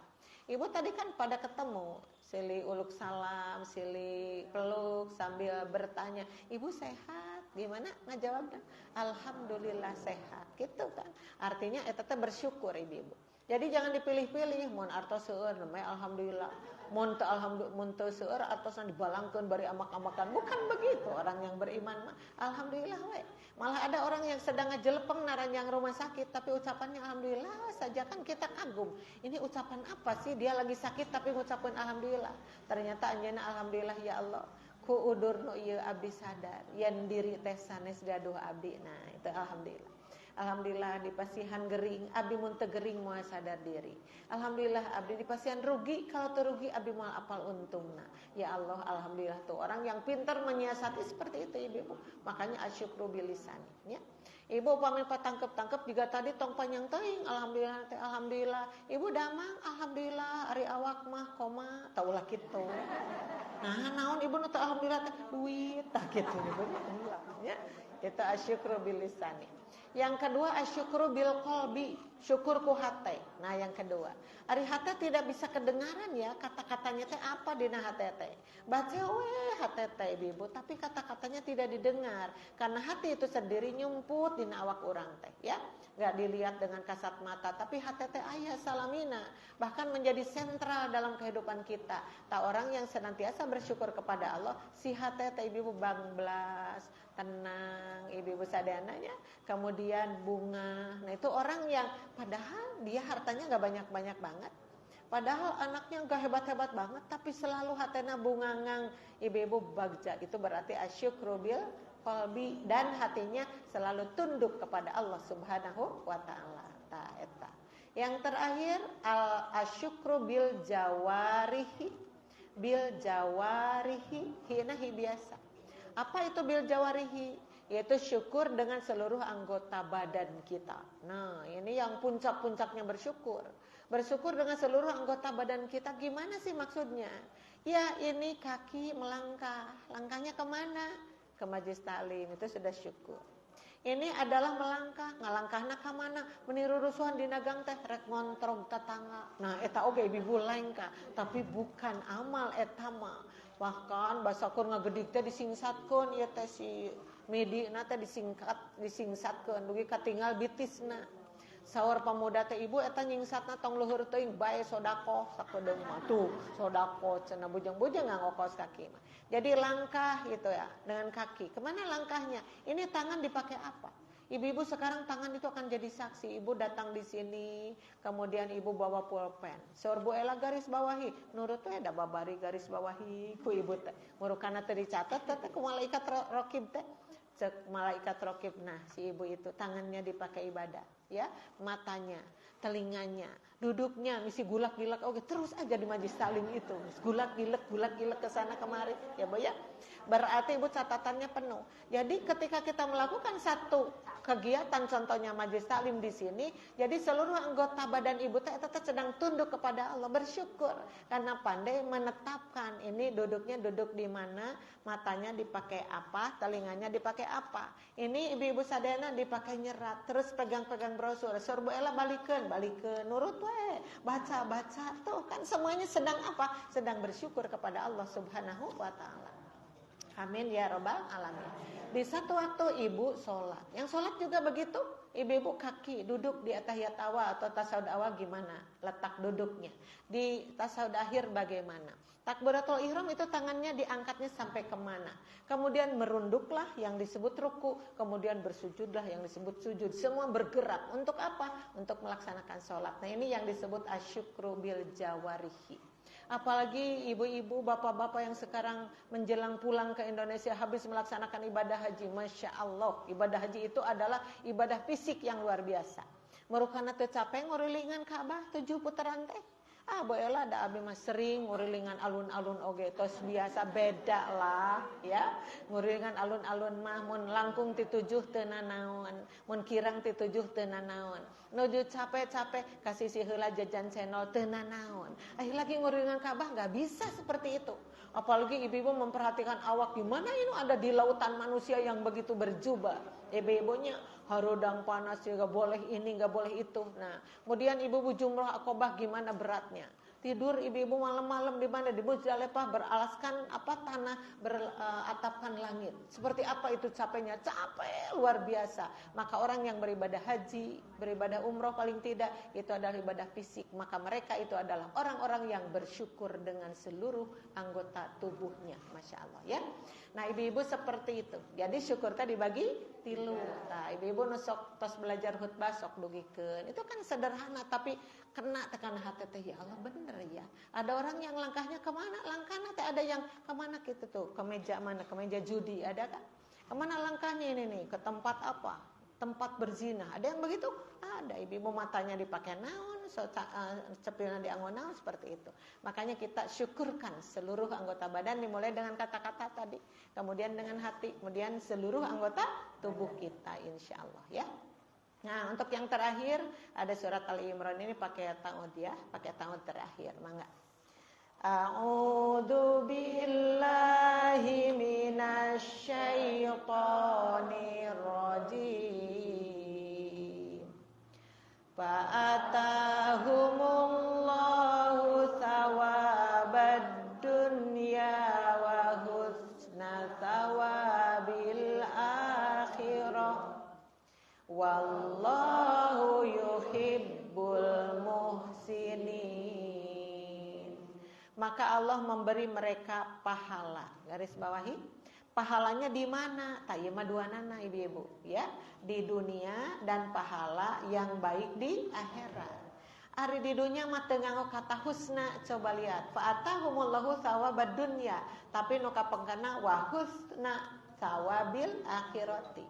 Speaker 3: Ibu tadi kan pada ketemu silih uluk salam, silih peluk sambil bertanya, "Ibu sehat?" Gimana ngajawabnya? Alhamdulillah sehat. Gitu kan. Artinya eta teh bersyukur ibu-ibu. Jadi jangan dipilih-pilih, mun artos seueur namanya alhamdulillah. Mun teu alhamdulillah, mun teu seueur artosan dibalangkeun bari amak-amakan. Bukan begitu orang yang beriman mah. Alhamdulillah we. Malah ada orang yang sedang ngejelepeng naranjang rumah sakit tapi ucapannya alhamdulillah saja, kan kita kagum. Ini ucapan apa sih? Dia lagi sakit tapi ngucapkeun alhamdulillah. Ternyata anjeunna alhamdulillah ya Allah. Ku udurnu ieu abdi sadar, yen diri teh sanes gaduh abdi. Nah, itu alhamdulillah. Alhamdulillah di pasihan gering, abdi mun teu gering moal sadar diri. Alhamdulillah abdi di pasihan rugi, kalau teu rugi abdi moal apal untungna. Ya Allah, alhamdulillah tuh orang yang pintar menyiasati seperti itu ibu. Makanya asyukru bilisani, ya. Ibu upami patangkep-tangkep juga tadi tong panjang teuing, alhamdulillah teh alhamdulillah. Ibu damang, alhamdulillah ari awak mah koma, taulah kitu. Nah, naon ibu nu teu alhamdulillah teh duit tah kitu ibu. Ya. Itu asyukru bilisani. Yang kedua asyukru bil qalbi, syukur ku hate. Nah, yang kedua, ari hate tidak bisa kedengaran ya kata-katanya teh apa dina hate teh. Baca we hate teh ibu, tapi kata-katanya tidak didengar karena hati itu sendiri nyumput dina awak urang teh ya. Enggak dilihat dengan kasat mata, tapi hati teh aya salamina, bahkan menjadi sentral dalam kehidupan kita. Tak orang yang senantiasa bersyukur kepada Allah, si hati teh ibu bangbelas, tenang, ibu sadananya, kemudian bunga. Nah, itu orang yang padahal dia hartanya enggak banyak-banyak banget. Padahal anaknya enggak hebat-hebat banget, tapi selalu hatena bungangang, ibu bagja. Itu berarti asyukru bil qalbi, dan hatinya selalu tunduk kepada Allah Subhanahu wa taala. Eta. Yang terakhir asyukru bil jawarihi. Bil jawarihi hinahi biasa. Apa itu bil jawarihi? Yaitu syukur dengan seluruh anggota badan kita. Nah, ini yang puncak-puncaknya bersyukur. Bersyukur dengan seluruh anggota badan kita. Gimana sih maksudnya? Ya, ini kaki melangkah. Langkahnya kemana? Ke majelis taklim, itu sudah syukur. Ini adalah melangkah, ngalangkahna ka mana? Meniru rusuhan di nagang teh rek ngontrog tetangga. Nah, eta oge ibu langkah, tapi bukan amal eta mah. Bahkan basakur ngagedik teh disingsatkeun ieu teh si medina teh disingsatkeun dugi katinggal bitisna. Saur pemuda teh ibu eta nyingsatna tong luhur teuing bae sodako sakedeung mah tuh sodako cenah bujang-bujang ngangokos kaki mah. Jadi langkah gitu ya dengan kaki. Kemana langkahnya? Ini tangan dipakai apa? Ibu-ibu sekarang tangan itu akan jadi saksi. Ibu datang di sini, kemudian ibu bawa pulpen. Saur Bu Ela garis bawahi, nurut teh da babari garis bawahi ku ibu teh. Murukana teh dicatat teh ku malaikat raqib teh. Cek malaikat raqib. Nah, si ibu itu tangannya dipakai ibadah, ya, matanya, telinganya, duduknya misi gulak-gilak oke terus aja di majelis taklim itu. Gulak-gilek ke sana kemari, ya Bu ya. Berarti ibu catatannya penuh. Jadi ketika kita melakukan satu kegiatan contohnya majelis taklim di sini, jadi seluruh anggota badan ibu teh tetap sedang tunduk kepada Allah, bersyukur karena pandai menetapkan ini duduknya duduk di mana, matanya dipakai apa, telinganya dipakai apa. Ini ibu-ibu sadayana dipakai nyerat, terus pegang-pegang brosur. Sur Bu Ela balikeun, nurut we, baca tuh kan semuanya sedang apa? Sedang bersyukur kepada Allah Subhanahu wa taala. Amin ya rabbal alamin. Di satu waktu ibu sholat. Yang sholat juga begitu. Ibu-ibu kaki duduk di tahiyat awal atau tasawuf awal gimana? Letak duduknya. Di tasawuf akhir bagaimana? Takbiratul ihram itu tangannya diangkatnya sampai kemana? Kemudian merunduklah yang disebut ruku. Kemudian bersujudlah yang disebut sujud. Semua bergerak. Untuk apa? Untuk melaksanakan sholat. Nah, ini yang disebut asyukru bil jawarihi. Apalagi ibu-ibu, bapak-bapak yang sekarang menjelang pulang ke Indonesia habis melaksanakan ibadah haji. Masya Allah, ibadah haji itu adalah ibadah fisik yang luar biasa. Merukana teu capek ngurilingan Ka'bah 7 putaran teh. Bu Ela da abi mah sering ngurilingan alun-alun oge tos biasa beda lah ya. Ngurilingan alun-alun mah mun langkung ti 7 teu nanaon, mun kirang ti 7 teu nanaon. Nuju capek-capek kasih si heula jajan cendol teu nanaon. Lagi ngurilingan Ka'bah enggak bisa seperti itu. Apalagi ibu-ibu memperhatikan awak gimana ini ada di lautan manusia yang begitu berjubah. Ibu-ibunya harudang panas juga boleh ini nggak boleh itu. Nah, kemudian ibu-ibu jumrah akobah gimana beratnya? Tidur ibu-ibu malam-malam di mana? Di Muzdalifah beralaskan apa tanah beratapkan langit. Seperti apa itu capeknya? Capek luar biasa. Maka orang yang beribadah haji, beribadah umroh paling tidak itu adalah ibadah fisik. Maka mereka itu adalah orang-orang yang bersyukur dengan seluruh anggota tubuhnya. Masya Allah ya. Nah, ibu-ibu seperti itu. Jadi syukur tadi dibagi tilu. Nah, ibu-ibu nusok tos belajar khutbah sok dugikeun. Itu kan sederhana tapi kena tekan hati teh ya Allah bener ya. Ada orang yang langkahnya kemana? Langkahnya teh ada yang kemana gitu tuh? Ke meja mana? Ke meja judi ada kan? Kemana langkahnya ini nih? Ke tempat apa? Tempat berzina. Ada yang begitu? Ada. Ibu-ibu matanya dipakai naon, cepilna dianggo naon seperti itu. Makanya kita syukurkan seluruh anggota badan dimulai dengan kata-kata tadi, kemudian dengan hati, kemudian seluruh anggota tubuh kita insyaallah ya. Nah, untuk yang terakhir ada surat Ali Imran ini pakai ta'ud ya, pakai ta'ud terakhir. Mangga. A'udzu billahi minasy syaithanir rajim. Fa'atahumullahu thawabad dunya wa husna thawabil akhirah. Wallahu yuhibbul muhsinin. Maka Allah memberi mereka pahala. Garis bawahi, pahalanya di mana? Tayyama duanana ibu-ibu, ya, di dunia dan pahala yang baik di akhirat. Ari di dunia mah teu nganggo kata husna, coba lihat. Fa'atahumullahu thawabad dunya, tapi nu kapengkana wa husna thawabil akhirati.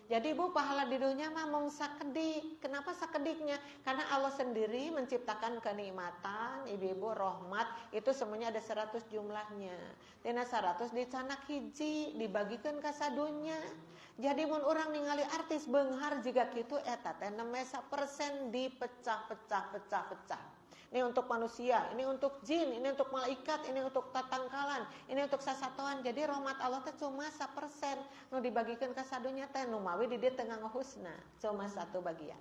Speaker 3: Jadi ibu, pahala di dunia mah mung sakedik. Kenapa sakediknya? Karena Allah sendiri menciptakan kenikmatan, ibu-ibu, rahmat, itu semuanya ada 100 jumlahnya. Tina 100 dicanak hiji, dibagikan ke sadunya. Jadi mun urang ningali artis beunghar jiga kitu eta teh 1% dipecah-pecah. Ini untuk manusia, ini untuk jin, ini untuk malaikat, ini untuk tatangkalan, ini untuk sasatoan. Jadi rahmat Allah teh cuma 1%. Nu dibagikan ke sadunya teh nu mawi di dieu teu nganggo husna, cuma 1 bagian.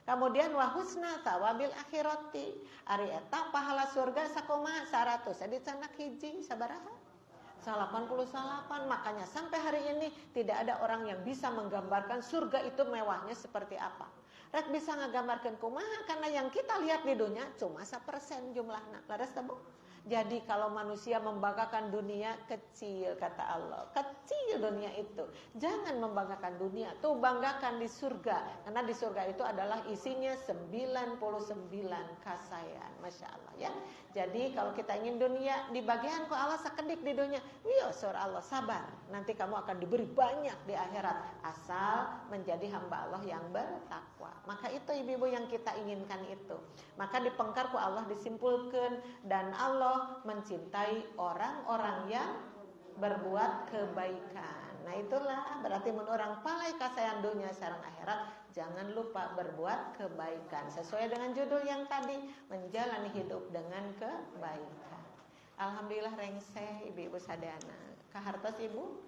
Speaker 3: Kemudian wa husna thawabil akhirati. Ari eta pahala surga sakumaha 100. Dicanak hiji sabaraha? 88. Makanya sampai hari ini tidak ada orang yang bisa menggambarkan surga itu mewahnya seperti apa. Rek bisa ngagambarkeun kumaha, karena yang kita lihat di dunia cuma 1% jumlahna. Laras teu? Jadi kalau manusia membanggakan dunia, kecil kata Allah. Kecil dunia itu. Jangan membanggakan dunia, tuh banggakan di surga. Karena di surga itu adalah isinya 99 kasayaan. Masya Allah ya. Jadi kalau kita ingin dunia, di bagian ku Allah sekedik di dunia. Wih, surah Allah, sabar. Nanti kamu akan diberi banyak di akhirat. Asal menjadi hamba Allah yang bertakwa. Maka itu ibu-ibu yang kita inginkan itu. Maka di pengkarku Allah disimpulkan. Dan Allah mencintai orang-orang yang berbuat kebaikan. Nah itulah berarti mun orang palai kasayan dunia sareng akhirat, jangan lupa berbuat kebaikan sesuai dengan judul yang tadi, menjalani hidup dengan kebaikan. Alhamdulillah rengseh ibu-ibu sadana. Kahartos ibu?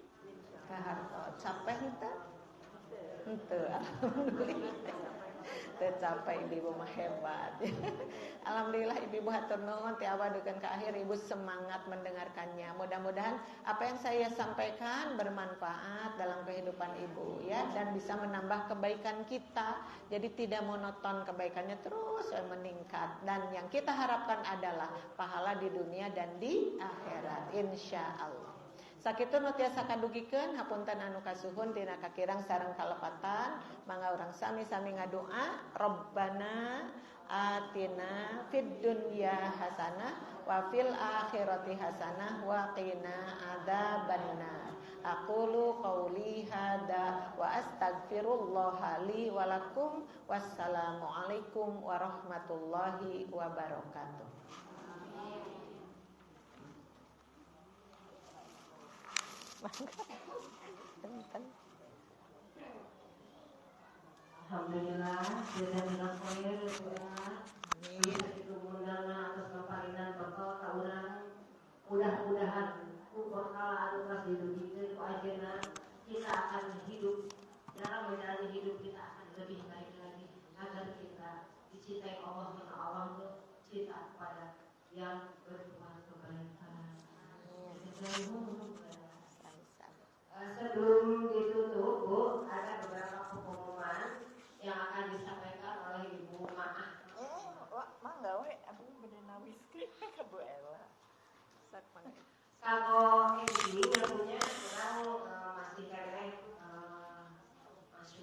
Speaker 3: Kahartos. Capek henteu? Henteu. Alhamdulillah. Tercapai ibu mah hebat. Alhamdulillah ibu hatur nuhun ti awadukeun ka akhir ibu semangat mendengarkannya. Mudah-mudahan apa yang saya sampaikan bermanfaat dalam kehidupan ibu ya, dan bisa menambah kebaikan kita. Jadi tidak monoton, kebaikannya terus meningkat, dan yang kita harapkan adalah pahala di dunia dan di akhirat insyaallah. Sakitu nu tiasa kadugikeun hapunten anu kasuhun tina kakirang sareng kalepatan, mangga urang sami-sami ngadoa, Rabbana atina fid dunya hasanah wa fil akhirati hasanah wa qina adzabannar. Aqulu qauli hada wa astaghfirullah li wa lakum. Wassalamu alaikum warahmatullahi wabarakatuh.
Speaker 1: Alhamdulillah, jazakallahu khairan. Itu mundana atas kepalinan Bapak ka urang. Mudah-mudahan ukur kala anu pas didugikeun ku ajeuna, kita akan hidup dalam menjalani hidup kita akan lebih baik lagi, agar kita dicintai Allah dan Allah cinta kepada yang berbuat kebaikan. Sebelum ditutup, Bu, ada beberapa pengumuman yang akan disampaikan oleh Ibu Maah.
Speaker 3: Mangga we, abu beuneu whisky ka Bu Ella. Sak mangga.
Speaker 1: Kalau ini punya kurang masih keren masih